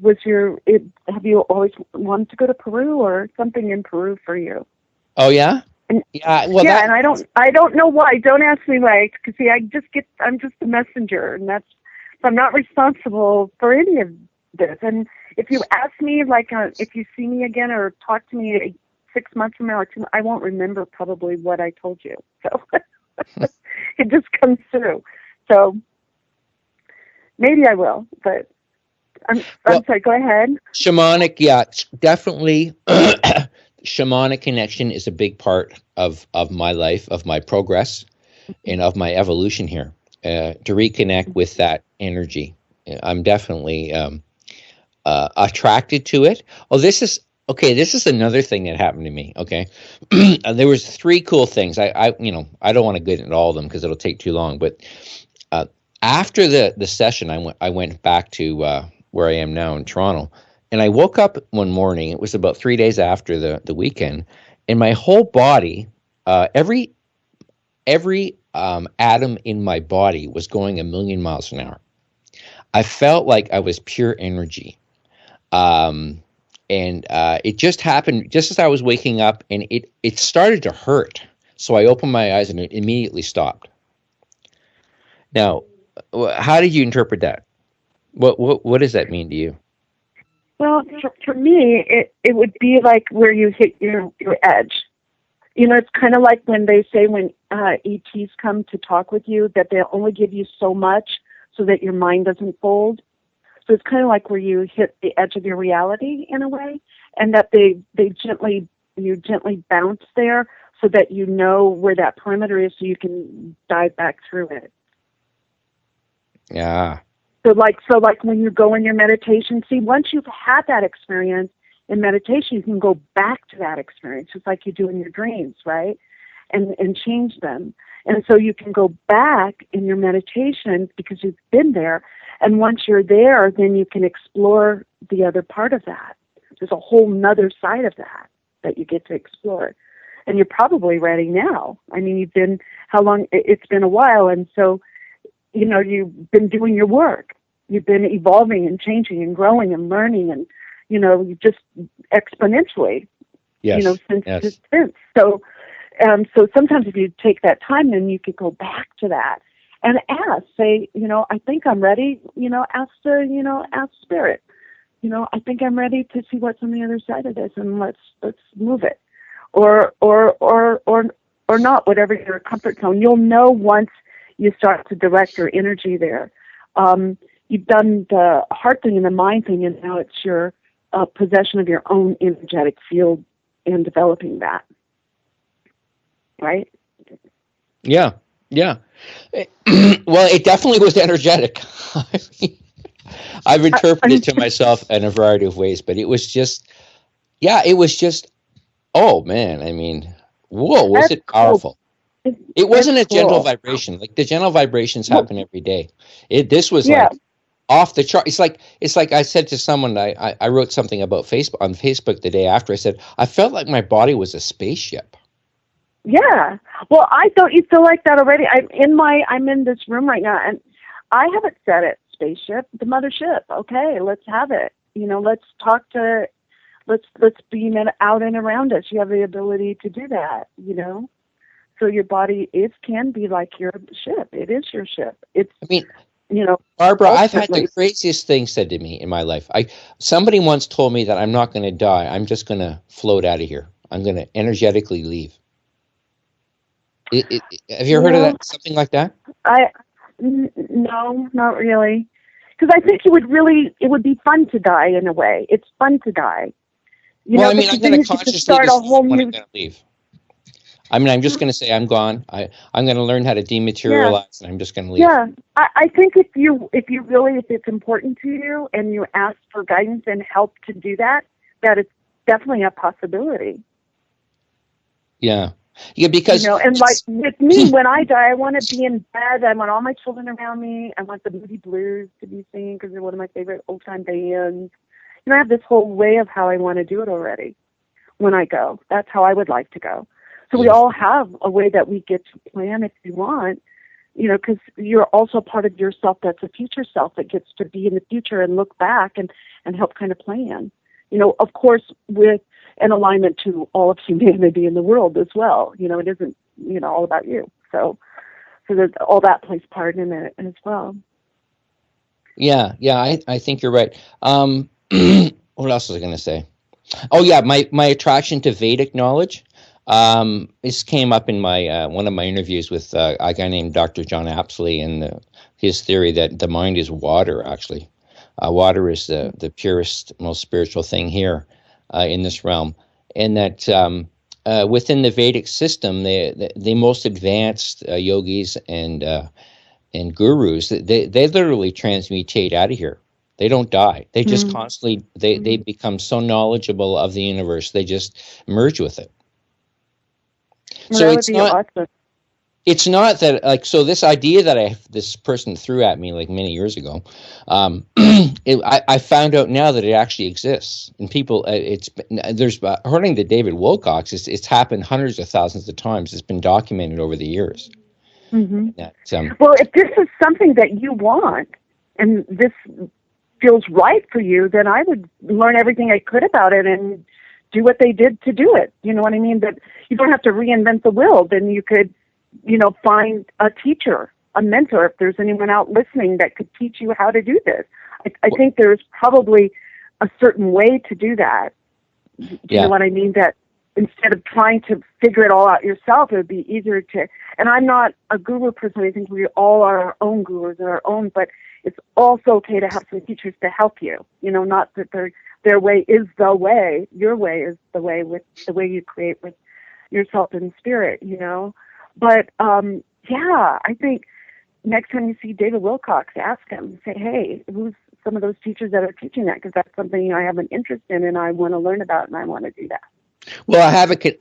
Have you always wanted to go to Peru or something in Peru for you? Oh yeah. And, Well, and I don't know why. Don't ask me why. Because see, I'm just a messenger, and I'm not responsible for any of this. And if you ask me, if you see me again or talk to me 6 months from now or 2, I won't remember probably what I told you. So it just comes through. So maybe I will, but I'm sorry. Go ahead. Shamanic, definitely. Shamanic connection is a big part of my life, of my progress, and of my evolution here. To reconnect with that energy, I'm definitely attracted to it. Oh, this is another thing that happened to me. Okay, there was 3 cool things. I don't want to get into all of them because it'll take too long. But after the session, I went back to where I am now in Toronto. And I woke up one morning, it was about 3 days after the weekend, and my whole body, every atom in my body was going 1,000,000 miles an hour. I felt like I was pure energy. And it just happened just as I was waking up, and it started to hurt. So I opened my eyes and it immediately stopped. Now, how did you interpret that? What does that mean to you? Well, for me, it would be like where you hit your edge. It's kind of like when they say when ETs come to talk with you that they'll only give you so much so that your mind doesn't fold. So it's kind of like where you hit the edge of your reality in a way, and that you gently bounce there so that you know where that perimeter is so you can dive back through it. Yeah. So like when you go in your meditation, see, once you've had that experience in meditation, you can go back to that experience, just like you do in your dreams, right? And change them. And so you can go back in your meditation because you've been there. And once you're there, then you can explore the other part of that. There's a whole nother side of that you get to explore. And you're probably ready now. I mean, it's been a while. And so, you've been doing your work. You've been evolving and changing and growing and learning and, just exponentially, since. So sometimes if you take that time, then you could go back to that and say, I think I'm ready, ask Spirit, I think I'm ready to see what's on the other side of this, and let's move it, or not, whatever your comfort zone. You'll know once you start to direct your energy there. You've done the heart thing and the mind thing, and now it's your possession of your own energetic field and developing that. Right? Yeah. Well, it definitely was energetic. I've interpreted it to myself in a variety of ways, but it was just, oh man, I mean, whoa, was it powerful? Cool. It wasn't a gentle vibration. Like the gentle vibrations happen every day. This was like off the chart. It's like I said to someone, I wrote something about Facebook on Facebook the day after. I said, I felt like my body was a spaceship. Yeah. Well, don't you feel like that already? I'm in this room right now, and I haven't said it. Spaceship, the mothership. Okay, let's have it. Let's talk to. Let's beam it out and around us. You have the ability to do that. So your body can be like your ship. It is your ship. Barbara, I've had the craziest thing said to me in my life. Somebody once told me that I'm not going to die. I'm just going to float out of here. I'm going to energetically leave. Have you ever heard of that? Something like that? No, not really. Because I think it would be fun to die in a way. It's fun to die. I'm going to consciously start a whole new. I'm going to leave. I'm just going to say I'm gone. I'm going to learn how to dematerialize, and I'm just going to leave. Yeah, I think if it's important to you, and you ask for guidance and help to do that it's definitely a possibility. Yeah. Yeah, because and like with me, when I die, I want to be in bed. I want all my children around me. I want the Moody Blues to be singing because they're one of my favorite old time bands. I have this whole way of how I want to do it already. When I go, that's how I would like to go. So we all have a way that we get to plan if you want, because you're also part of yourself that's a future self that gets to be in the future and look back and help kind of plan. Of course, with an alignment to all of humanity in the world as well. It isn't, all about you. So there's all that plays part in it as well. Yeah, I think you're right. What else was I going to say? Oh yeah, my attraction to Vedic knowledge. This came up in my one of my interviews with a guy named Dr. John Apsley, and his theory that the mind is water. Actually, water is the purest, most spiritual thing here in this realm, and that within the Vedic system, the most advanced yogis and gurus, they literally transmutate out of here. They don't die. They just constantly they become so knowledgeable of the universe. They just merge with it. Well, so it's not that so this idea that this person threw at me like many years ago, I found out now that it actually exists, and people there's according to David Wilcox, it's happened hundreds of thousands of times. It's been documented over the years. Mm-hmm. Well, if this is something that you want and this feels right for you, then I would learn everything I could about it and do what they did to do it. You know what I mean? That you don't have to reinvent the wheel. Then you could, find a teacher, a mentor, if there's anyone out listening that could teach you how to do this. I think there's probably a certain way to do that. You know what I mean? That instead of trying to figure it all out yourself, it would be easier to, and I'm not a guru person. I think we all are our own gurus and our own, but it's also okay to have some teachers to help you. Not that their way is the way, your way is the way, with the way you create with yourself in spirit, But, I think next time you see David Wilcox, ask him, say, hey, who's some of those teachers that are teaching that? Because that's something I have an interest in and I want to learn about and I want to do that. Well, I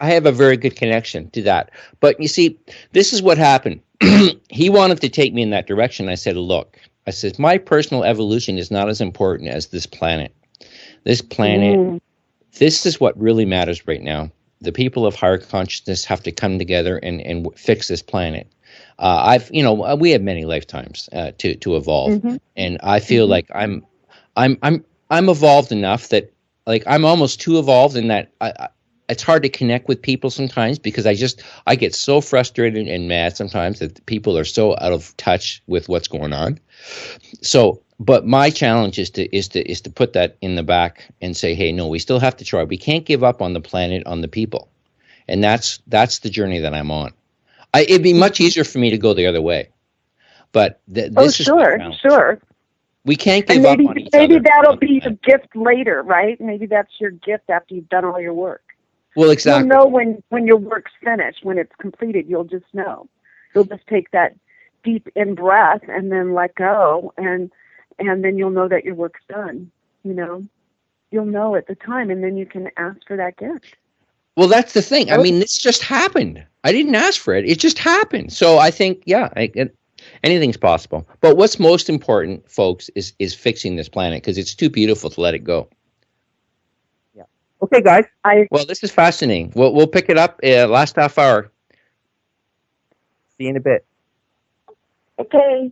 have a very good connection to that. But you see, this is what happened. He wanted to take me in that direction. I said, look, my personal evolution is not as important as this planet. This planet, this is what really matters right now. The people of higher consciousness have to come together and fix this planet. We have many lifetimes to evolve, and I feel like I'm evolved enough that I'm almost too evolved in that it's hard to connect with people sometimes because I get so frustrated and mad sometimes that people are so out of touch with what's going on. So, but my challenge is to put that in the back and say, hey, no, we still have to try. We can't give up on the planet, on the people, and that's the journey that I'm on. It'd be much easier for me to go the other way, but this is sure. We can't give up on each other. Maybe that'll be your gift later, right? Maybe that's your gift after you've done all your work. Well, exactly. You'll know when your work's finished, when it's completed. You'll just know. You'll just take that deep in breath and then let go, and then you'll know that your work's done. You'll know at the time, and then you can ask for that gift. Well, that's the thing. I mean, this just happened. I didn't ask for it. It just happened. So I think, anything's possible. But what's most important, folks, is fixing this planet because it's too beautiful to let it go. Yeah. Okay, guys. Well, this is fascinating. We'll pick it up last half hour. See you in a bit. Okay.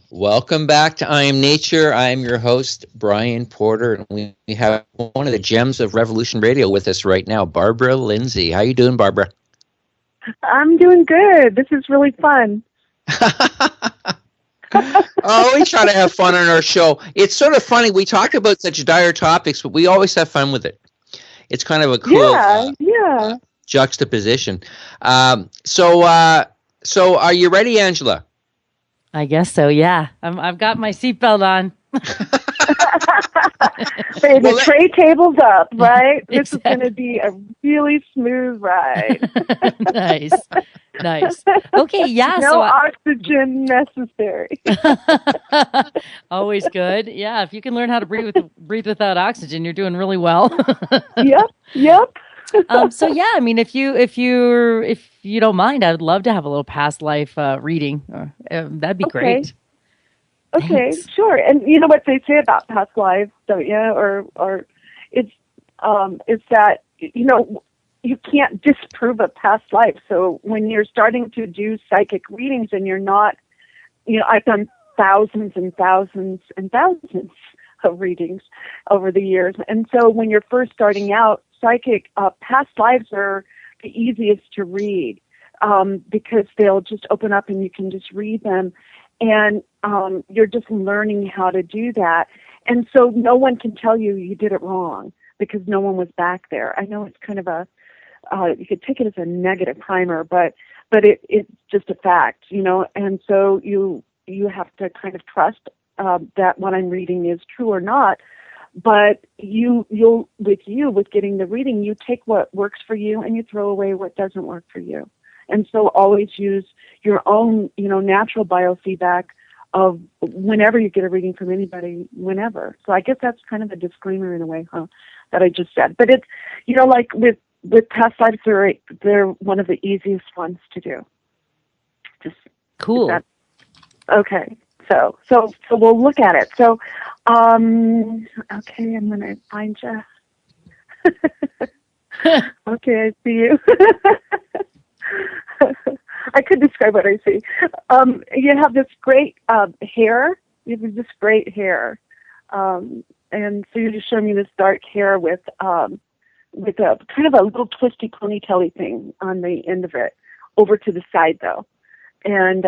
Welcome back to I Am Nature. I am your host, Brian Porter, and we have one of the gems of Revolution Radio with us right now, Barbara Lindsey. How you doing, Barbara? I'm doing good. This is really fun. Oh, we try to have fun on our show. It's sort of funny. We talk about such dire topics, but we always have fun with it. It's kind of a cool juxtaposition. So are you ready, Angela? I guess so, yeah. I've got my seatbelt on. The tray table's up, right? This is going to be a really smooth ride. Nice. Nice. Okay, yeah. No So oxygen necessary. always good. Yeah, if you can learn how to breathe without oxygen, you're doing really well. Yep. So yeah, I mean, if you don't mind, I'd love to have a little past life reading. That'd be great. Okay, Thanks. sure. And you know what they say about past lives, don't you? Or it's that you can't disprove a past life. So when you're starting to do psychic readings and you're not, I've done thousands and thousands and thousands of readings over the years. And so when you're first starting out, psychic past lives are the easiest to read because they'll just open up and you can just read them. And you're just learning how to do that. And so no one can tell you did it wrong because no one was back there. I know it's kind of you could take it as a negative primer, but it's just a fact, and so you have to kind of trust that what I'm reading is true or not. But with getting the reading, you take what works for you and you throw away what doesn't work for you. And so always use your own, natural biofeedback of whenever you get a reading from anybody, whenever. So I guess that's kind of a disclaimer in a way, that I just said. But it's, like with past lives, they're one of the easiest ones to do. Just cool. Okay. So we'll look at it. So, okay, I'm going to find you. Okay, I see you. I could describe what I see. You have this great hair. You have this great hair. And so you just showed me this dark hair with a kind of a little twisty ponytail-y thing on the end of it, over to the side though. And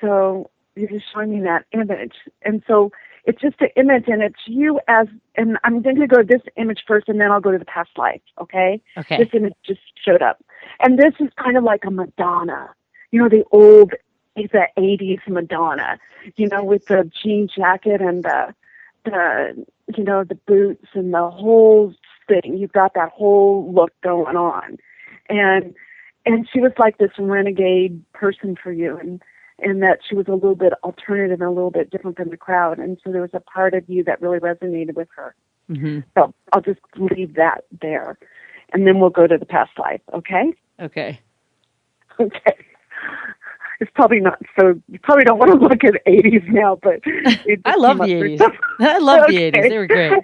so you're just showing me that image. And so it's just an image, and it's you and I'm going to go to this image first, and then I'll go to the past life, okay? Okay. This image just showed up. And this is kind of like a Madonna, the 80s Madonna, with the jean jacket and the boots and the whole thing. You've got that whole look going on. And she was like this renegade person for you, and that she was a little bit alternative and a little bit different than the crowd. And so there was a part of you that really resonated with her. Mm-hmm. So I'll just leave that there. And then we'll go to the past life, okay? Okay. Okay. It's probably not so, you probably don't want to look at 80s now, but I love the 80s. I love the 80s. They were great.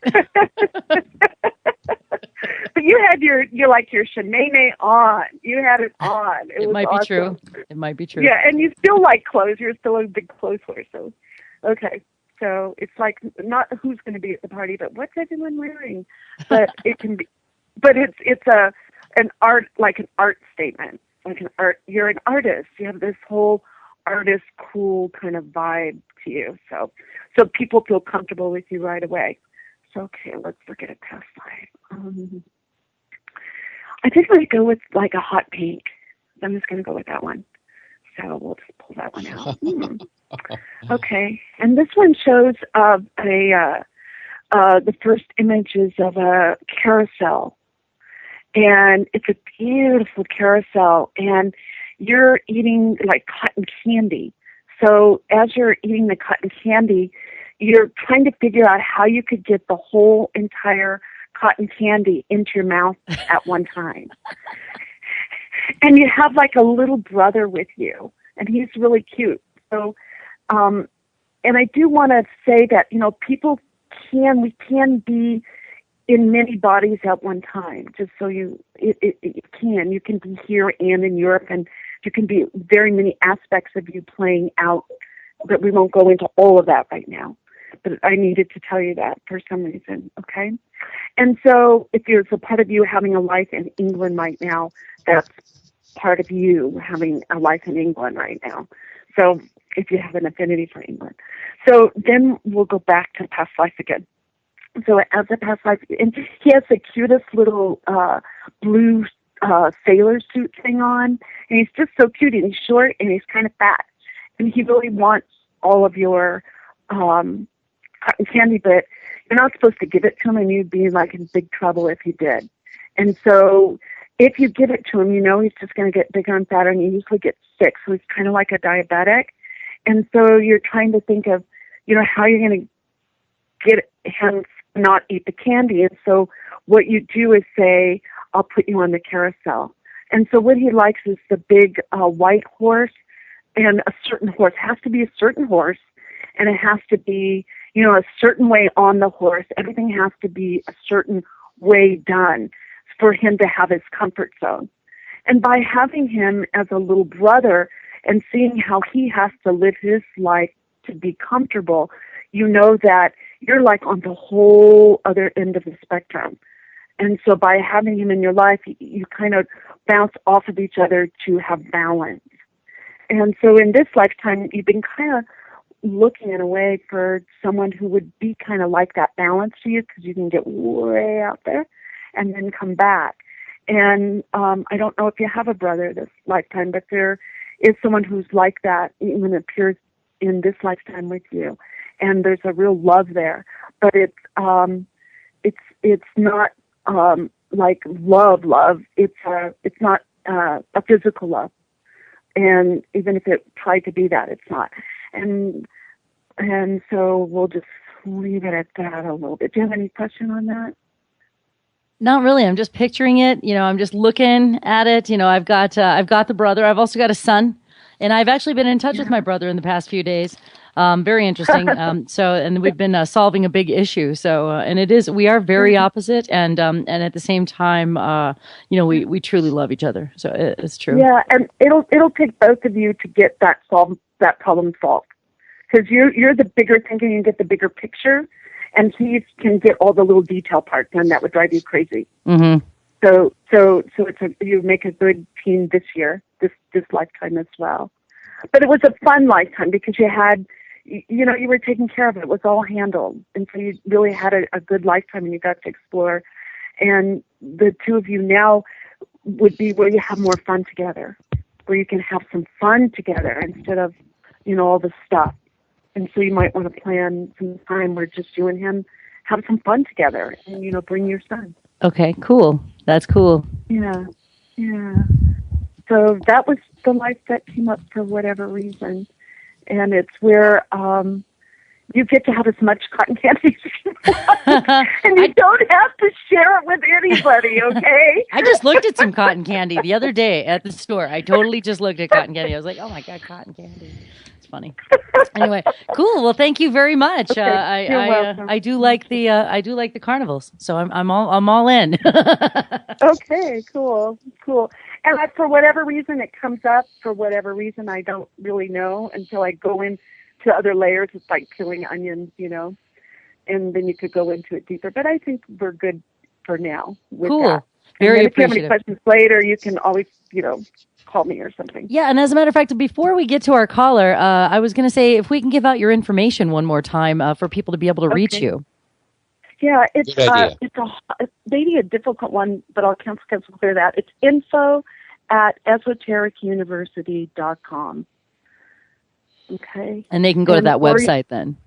But you had your shemane on. You had it on. It might be awesome. true. It might be true. Yeah, and you still like clothes. You're still a big clothes wearer. So, okay. So it's like not who's going to be at the party, but what's everyone wearing? But it can be. But it's an art statement. Like an art. You're an artist. You have this whole artist cool kind of vibe to you. So people feel comfortable with you right away. So okay, let's look at a past life. I think I'm going to go with like a hot pink. I'm just going to go with that one. So we'll just pull that one out. Okay, and this one shows the first images of a carousel. And it's a beautiful carousel, and you're eating like cotton candy. So as you're eating the cotton candy, you're trying to figure out how you could get the whole entire cotton candy into your mouth at one time. And you have like a little brother with you, and he's really cute. So, and I do want to say that, we can be in many bodies at one time, just so you can be here and in Europe, and you can be very many aspects of you playing out, but we won't go into all of that right now. But I needed to tell you that for some reason, okay? And so if there's a part of you having a life in England right now, that's part of you having a life in England right now. So if you have an affinity for England. So then we'll go back to past life again. So as a past life, and he has the cutest little blue sailor suit thing on, and he's just so cute, and he's short, and he's kind of fat, and he really wants all of your cotton candy, but you're not supposed to give it to him, and you'd be like in big trouble if you did. And so if you give it to him, he's just going to get bigger and fatter, and you usually get sick. So he's kind of like a diabetic. And so you're trying to think of, how you're going to get him to not eat the candy. And so what you do is say, I'll put you on the carousel. And so what he likes is the big white horse, and a certain horse. It has to be a certain horse, and it has to be, a certain way on the horse. Everything has to be a certain way done for him to have his comfort zone. And by having him as a little brother and seeing how he has to live his life to be comfortable, that you're like on the whole other end of the spectrum. And so by having him in your life, you kind of bounce off of each other to have balance. And so in this lifetime, you've been kind of looking in a way for someone who would be kind of like that balance to you, because you can get way out there and then come back. And I don't know if you have a brother this lifetime, but there is someone who's like that, even appears in this lifetime with you. And there's a real love there. But it's not like love. It's not a physical love. And even if it tried to be that, it's not. And so we'll just leave it at that a little bit. Do you have any question on that? Not really. I'm just picturing it. I'm just looking at it. I've got the brother. I've also got a son, and I've actually been in touch with my brother in the past few days. Very interesting. And we've been solving a big issue. So, and we are very opposite, and at the same time, we truly love each other. So it's true. Yeah, and it'll take both of you to get that problem solved, because you're the bigger thinker, you get the bigger picture, and he can get all the little detail parts, and that would drive you crazy. Mm-hmm. So you make a good team this year, this lifetime as well. But it was a fun lifetime because you had, you were taking care of it. It was all handled. And so you really had a good lifetime, and you got to explore. And the two of you now would be where you have more fun together, where you can have some fun together instead of, all the stuff. And so you might want to plan some time where just you and him have some fun together and, bring your son. Okay, cool. That's cool. Yeah. So that was the life that came up for whatever reason. And it's where you get to have as much cotton candy as you want. And you don't have to share it with anybody, okay? I just looked at some cotton candy the other day at the store. I totally just looked at cotton candy. I was like, oh my God, cotton candy. It's funny. Anyway, cool. Well, thank you very much. Okay, I do like the carnivals, so I'm all in. Okay, cool. And for whatever reason it comes up, for whatever reason I don't really know until I go into other layers. It's like peeling onions, and then you could go into it deeper. But I think we're good for now with cool. that. Very and if you have any appreciative. questions later, you can always, call me or something. Yeah, and as a matter of fact, before we get to our caller, I was going to say if we can give out your information one more time for people to be able to reach you. Yeah, it's maybe a difficult one, but I'll cancel clear that. It's info@esotericuniversity.com. Okay. And they can go to that website then.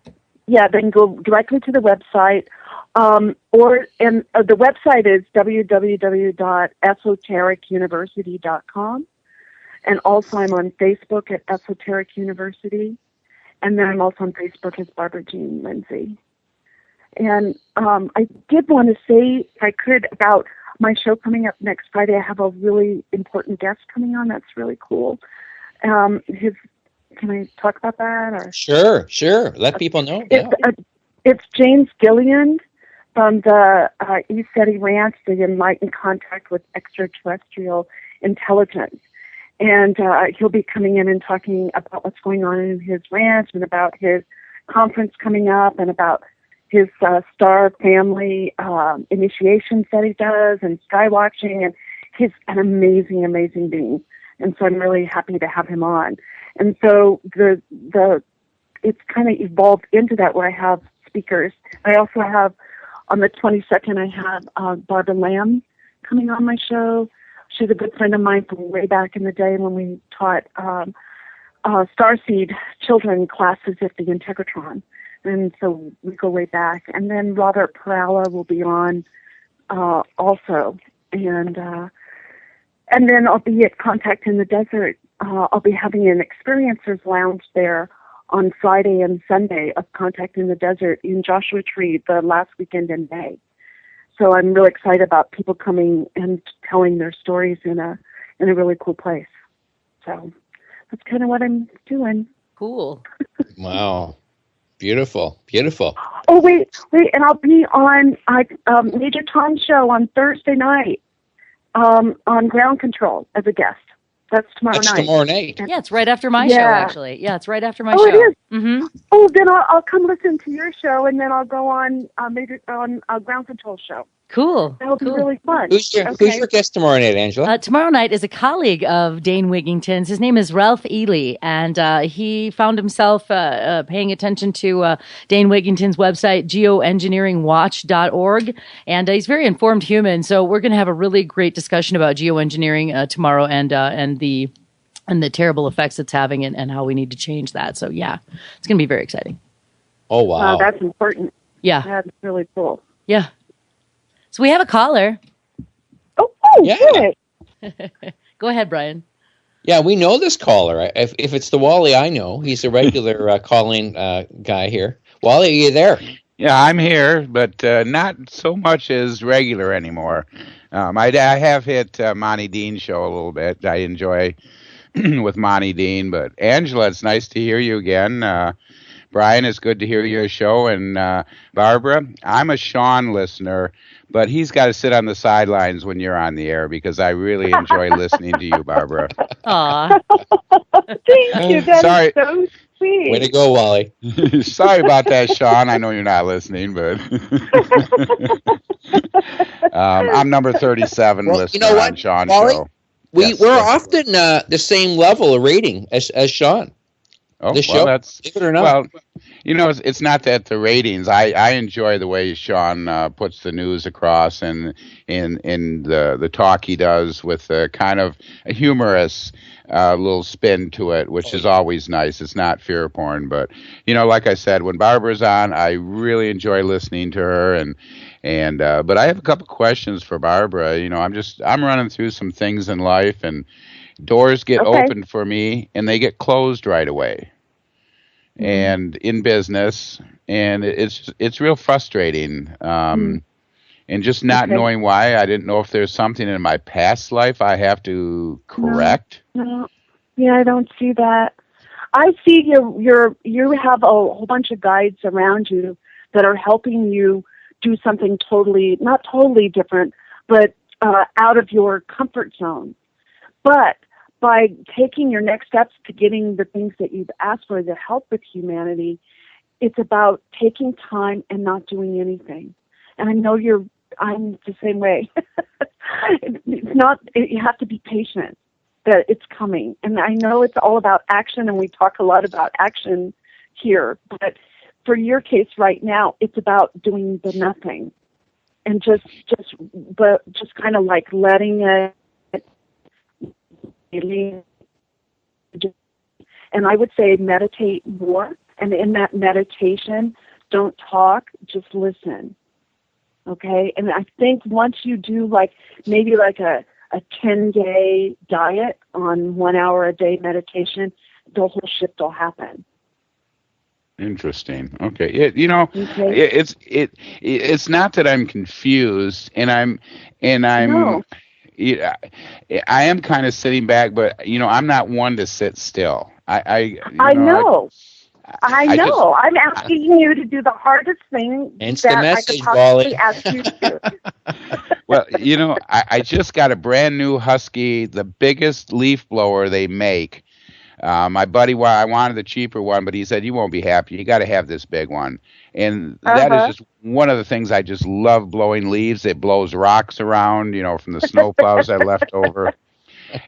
Yeah, they can go directly to the website. The website is www.esotericuniversity.com. And also I'm on Facebook at Esoteric University. And then I'm also on Facebook as Barbara Jean Lindsey. And I did want to say, if I could, about my show coming up next Friday. I have a really important guest coming on. That's really cool. Can I talk about that? Or? Sure. Let people know. It's James Gillian from the ECETI Ranch, the Enlightened Contact with Extraterrestrial Intelligence. And he'll be coming in and talking about what's going on in his ranch and about his conference coming up and about his star family initiations that he does and sky watching. And he's an amazing, amazing being. And so I'm really happy to have him on. And so it's kind of evolved into that where I have speakers. I also have, on the 22nd, I have Barbara Lamb coming on my show. She's a good friend of mine from way back in the day when we taught Starseed children classes at the Integratron. And so we go way back. And then Robert Perala will be on also. And And then I'll be at Contact in the Desert. I'll be having an experiencers lounge there on Friday and Sunday of Contact in the Desert in Joshua Tree the last weekend in May. So I'm really excited about people coming and telling their stories in a really cool place. So that's kind of what I'm doing. Cool. Wow. Beautiful. Beautiful. Oh, wait. And I'll be on Major Tom's show on Thursday night on Ground Control as a guest. That's tomorrow night. Yeah, it's right after my show, actually. Yeah, it's right after my show. Oh, it is? Mm-hmm. Oh, then I'll come listen to your show, and then I'll go on Ground Control show. Cool. That'll be really fun. Who's your guest tomorrow night, Angela? Tomorrow night is a colleague of Dane Wigington's. His name is Ralph Ely, and he found himself paying attention to Dane Wigington's website, geoengineeringwatch.org, and he's a very informed human. So we're going to have a really great discussion about geoengineering tomorrow and the terrible effects it's having and how we need to change that. So yeah, it's going to be very exciting. Oh wow, that's important. Yeah, that's really cool. Yeah. So we have a caller. Oh yeah. Good. Go ahead, Brian. Yeah, we know this caller. If it's the Wally I know, he's a regular calling guy here. Wally, are you there? Yeah, I'm here, but not so much as regular anymore. I have hit Monty Dean's show a little bit. I enjoy with Monty Dean, but Angela, it's nice to hear you again. Brian, it's good to hear your show, and Barbara, I'm a Sean listener, but he's got to sit on the sidelines when you're on the air because I really enjoy listening to you, Barbara. Aw. Thank you. That's so sweet. Way to go, Wally. Sorry about that, Sean. I know you're not listening, but I'm number 37 listener on Sean's show. We're often the same level of rating as Sean. Oh, the show, that's believe it or not. Well, it's not that the ratings. I enjoy the way Sean puts the news across and in the talk he does with a kind of a humorous little spin to it, which is always nice. It's not fear porn, but like I said, when Barbara's on, I really enjoy listening to her and but I have a couple questions for Barbara. I'm running through some things in life and doors get opened for me and they get closed right away. Mm-hmm. And in business, and it's real frustrating. And just not knowing why. I didn't know if there's something in my past life I have to correct. No. Yeah, I don't see that. I see you have a whole bunch of guides around you that are helping you do something not totally different, but out of your comfort zone. But by taking your next steps to getting the things that you've asked for to help with humanity, it's about taking time and not doing anything. And I know I'm the same way. You have to be patient that it's coming. And I know it's all about action, and we talk a lot about action here, but for your case right now, it's about doing the nothing and just kind of like letting it. And I would say meditate more. And in that meditation, don't talk, just listen. Okay? And I think once you do maybe a 10-day diet on 1 hour a day meditation, the whole shift will happen. Interesting. Okay. It's not that I'm confused, and I'm. No. I am kind of sitting back, but I'm not one to sit still. I know. I'm asking you to do the hardest thing I could possibly ask you to do. Well, I just got a brand new Husky, the biggest leaf blower they make. My buddy, I wanted the cheaper one, but he said, you won't be happy. You got to have this big one. And that is just one of the things I just love, blowing leaves. It blows rocks around, from the snow plows that left over.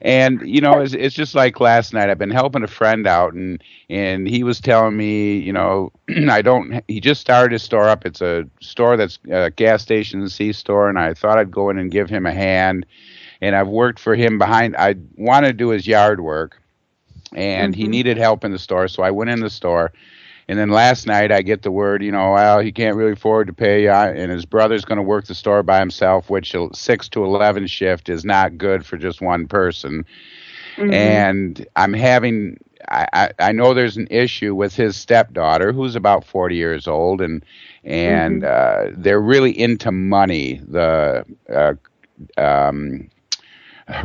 And, it's just like last night. I've been helping a friend out, and he was telling me, he just started his store up. It's a store that's a gas station and C-store, and I thought I'd go in and give him a hand. And I've worked for him I want to do his yard work. And he needed help in the store, so I went in the store, And then last night I get the word, well, he can't really afford to pay, and his brother's going to work the store by himself, which 6 to 11 shift is not good for just one person. Mm-hmm. And I'm having, I know there's an issue with his stepdaughter, who's about 40 years old, and they're really into money.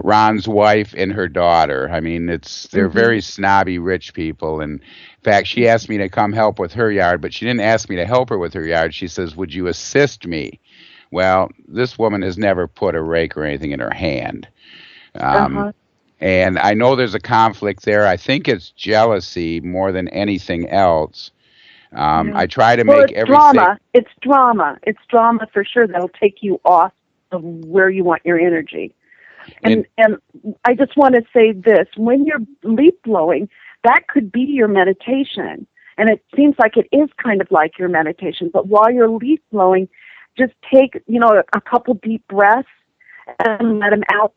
Ron's wife and her daughter. I mean, they're very snobby rich people. And in fact, she asked me to come help with her yard, but she didn't ask me to help her with her yard. She says, "Would you assist me?" Well, this woman has never put a rake or anything in her hand. And I know there's a conflict there. I think it's jealousy more than anything else. I try to make everything. Drama. It's drama. It's drama for sure that'll take you off of where you want your energy. And I just want to say this. When you're leaf blowing, that could be your meditation. And it seems like it is kind of like your meditation. But while you're leaf blowing, just take, a couple deep breaths and let them out.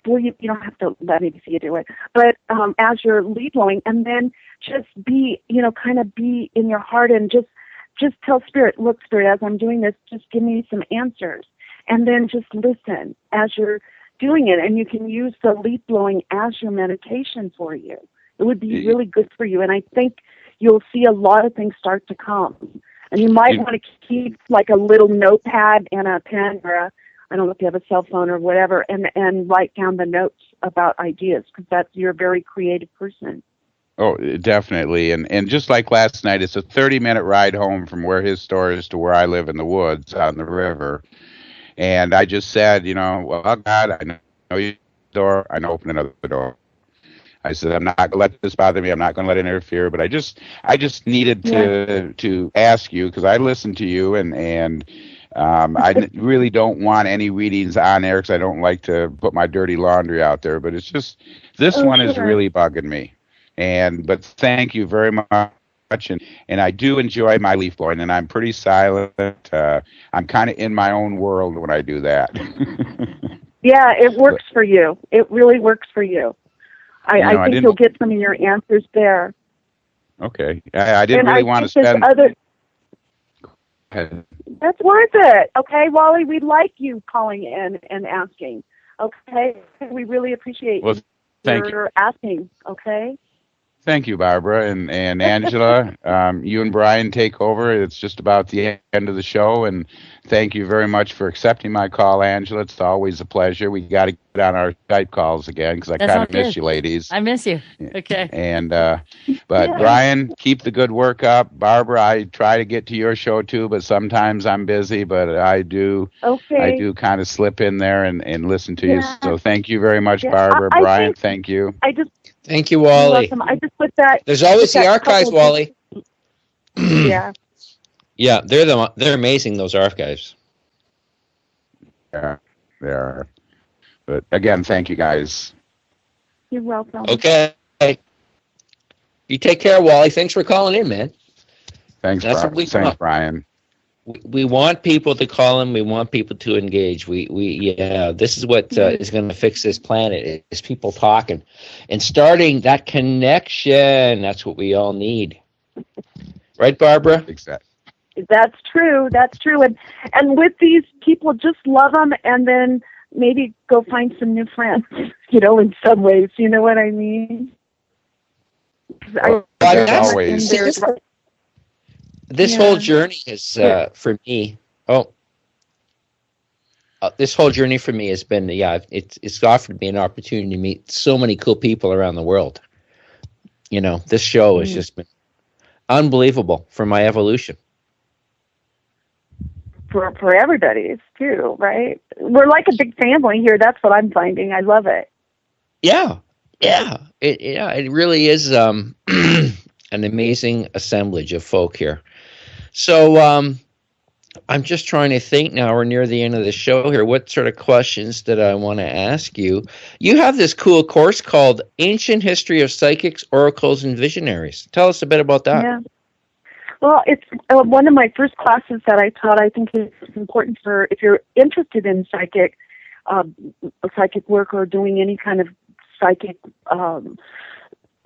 Well, you don't have to let me see you do it. But as you're leaf blowing, and then just be, kind of be in your heart and just tell Spirit, look, Spirit, as I'm doing this, just give me some answers. And then just listen as you're doing it, and you can use the leaf blowing as your meditation for you. It would be really good for you, and I think you'll see a lot of things start to come. And you might want to keep like a little notepad and a pen, or I don't know if you have a cell phone or whatever, and write down the notes about ideas, because you're a very creative person. Oh, definitely. And just like last night, it's a 30-minute ride home from where his store is to where I live in the woods on the river. And I just said, well, God, I know you door. I know open another door. I said, I'm not going to let this bother me. I'm not going to let it interfere. But I just needed to ask you, because I listened to you, and I really don't want any readings on air, because I don't like to put my dirty laundry out there. But it's just, this one is really bugging me. But thank you very much. And I do enjoy my leaf blowing, and I'm pretty silent. I'm kind of in my own world when I do that. Yeah, it works for you. It really works for you. I think you'll get some of your answers there. Okay. I didn't really want to spend... That's worth it. Okay, Wally, we like you calling in and asking. Okay? We really appreciate your asking. Okay? Thank you, Barbara. And Angela, you and Brian take over. It's just about the end of the show. And thank you very much for accepting my call, Angela. It's always a pleasure. We got to get on our Skype calls again, because I kind of miss you ladies. I miss you. Okay. And Brian, keep the good work up. Barbara, I try to get to your show too, but sometimes I'm busy. But I do kind of slip in there and listen to you. So thank you very much, Barbara. Brian, thank you. Thank you, Wally. I just put that. There's always the archives, Wally. Yeah. Yeah, they're amazing, those archives. Yeah, they are. But again, thank you guys. You're welcome. Okay. You take care, Wally. Thanks for calling in, man. Thanks, Brian. We want people to call in. We want people to engage. This is what is going to fix this planet, is people talking and starting that connection. That's what we all need. Right, Barbara? Exactly. That's true. And with these people, just love them, and then maybe go find some new friends, in some ways. You know what I mean? Always. This whole journey is for me. This whole journey for me has been it's offered me an opportunity to meet so many cool people around the world. This show has just been unbelievable for my evolution. For everybody's too, right? We're like a big family here. That's what I'm finding. I love it. Yeah. It really is an amazing assemblage of folk here. So I'm just trying to think now. We're near the end of the show here. What sort of questions did I want to ask you? You have this cool course called Ancient History of Psychics, Oracles, and Visionaries. Tell us a bit about that. Yeah. Well, it's one of my first classes that I taught. I think it's important for, if you're interested in psychic work or doing any kind of psychic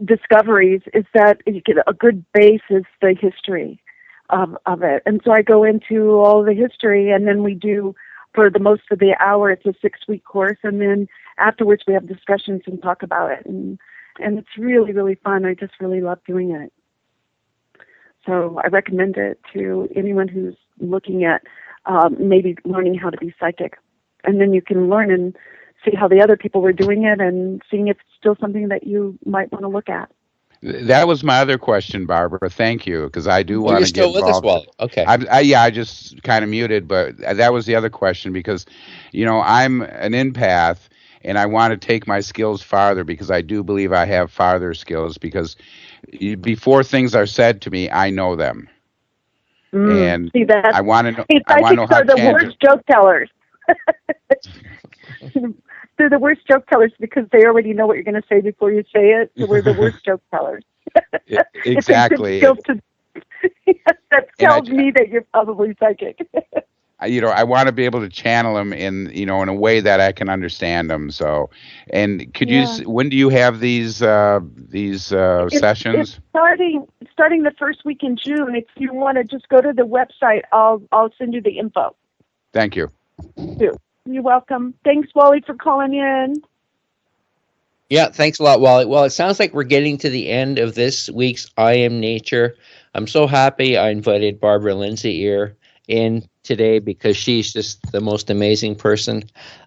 discoveries is that you get a good base is the history of it. And so I go into all the history, and then we do, for the most of the hour, it's a 6-week course, and then afterwards we have discussions and talk about it. And it's really, really fun. I just really love doing it. So I recommend it to anyone who's looking at maybe learning how to be psychic. And then you can learn and see how the other people were doing it and seeing if it's still something that you might want to look at. That was my other question, Barbara. Thank you, because I do want to get involved. You're still with us, Wally. Okay. I just kind of muted, but that was the other question because, I'm an empath, and I want to take my skills farther because I do believe I have farther skills because before things are said to me, I know them. And see that? I want to know. Psychics are the worst joke tellers. They're the worst joke tellers because they already know what you're going to say before you say it. So we're the worst joke tellers. Exactly. That tells me that you're probably psychic. I want to be able to channel them in a way that I can understand them. So, and could you? When do you have these sessions? It's starting the first week in June. If you want to just go to the website, I'll send you the info. Thank you. You're welcome. Thanks, Wally, for calling in. Yeah, thanks a lot, Wally. Well, it sounds like we're getting to the end of this week's I Am Nature. I'm so happy I invited Barbara Lindsey here in today because she's just the most amazing person,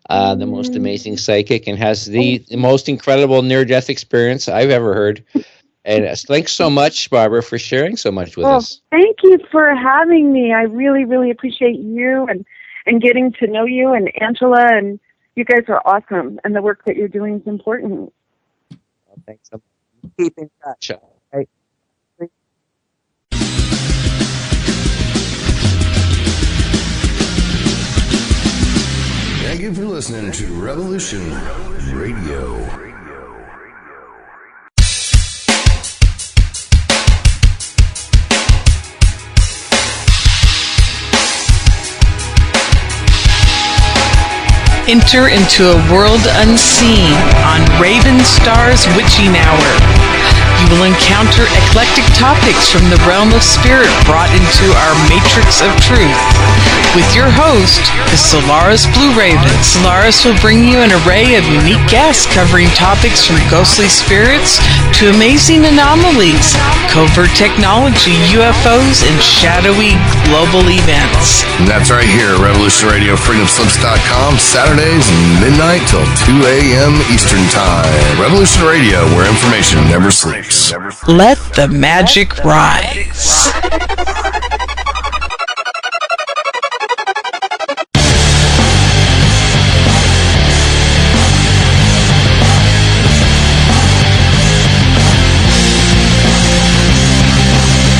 the most amazing psychic, and has the most incredible near-death experience I've ever heard. And thanks so much, Barbara, for sharing so much with us. Thank you for having me. I really, really appreciate you and getting to know you and Angela, and you guys are awesome, and the work that you're doing is important. Well, thanks so much. Keep in touch. Right? Thank you for listening to Revolution Radio. Enter into a world unseen on Raven Star's Witching Hour. You will encounter eclectic topics from the realm of spirit brought into our matrix of truth. With your host, the Solaris Blue Raven. Solaris will bring you an array of unique guests covering topics from ghostly spirits to amazing anomalies, covert technology, UFOs, and shadowy global events. And that's right here at Revolution Radio, freedomslips.com, Saturdays midnight till 2 a.m. Eastern Time. Revolution Radio, where information never sleeps. Let the magic rise.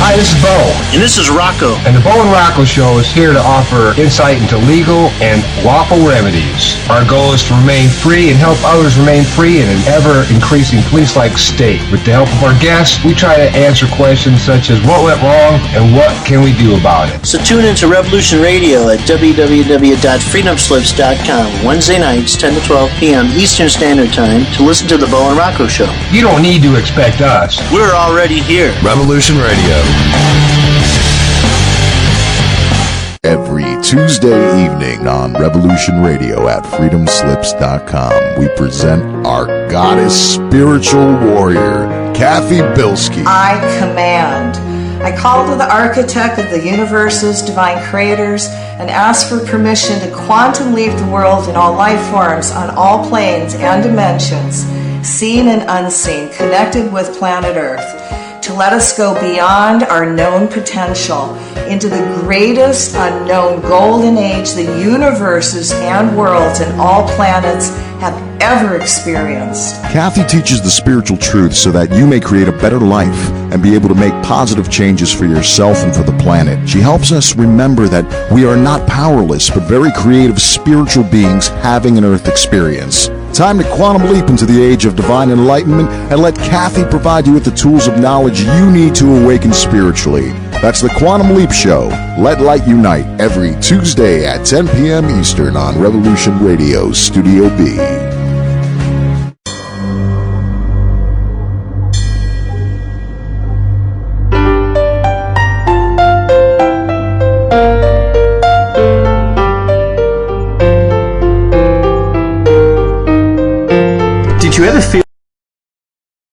Hi, this is Bo. And this is Rocco. And the Bo and Rocco Show is here to offer insight into legal and lawful remedies. Our goal is to remain free and help others remain free in an ever-increasing police-like state. With the help of our guests, we try to answer questions such as what went wrong and what can we do about it. So tune into Revolution Radio at www.freedomslips.com Wednesday nights, 10 to 12 p.m. Eastern Standard Time to listen to the Bo and Rocco Show. You don't need to expect us. We're already here. Revolution Radio. Every Tuesday evening on Revolution Radio at freedomslips.com, we present our goddess spiritual warrior, Kathy Bilski. I command. I call to the architect of the universe's divine creators and ask for permission to quantum leap the world in all life forms on all planes and dimensions, seen and unseen, connected with planet Earth, to let us go beyond our known potential into the greatest unknown golden age the universes and worlds and all planets have ever experienced. Kathy teaches the spiritual truth so that you may create a better life and be able to make positive changes for yourself and for the planet. She helps us remember that we are not powerless, but very creative spiritual beings having an Earth experience. Time to quantum leap into the age of divine enlightenment and let Kathy provide you with the tools of knowledge you need to awaken spiritually. That's the Quantum Leap Show. Let Light Unite every Tuesday at 10 p.m. Eastern on Revolution Radio, Studio B. Did you ever feel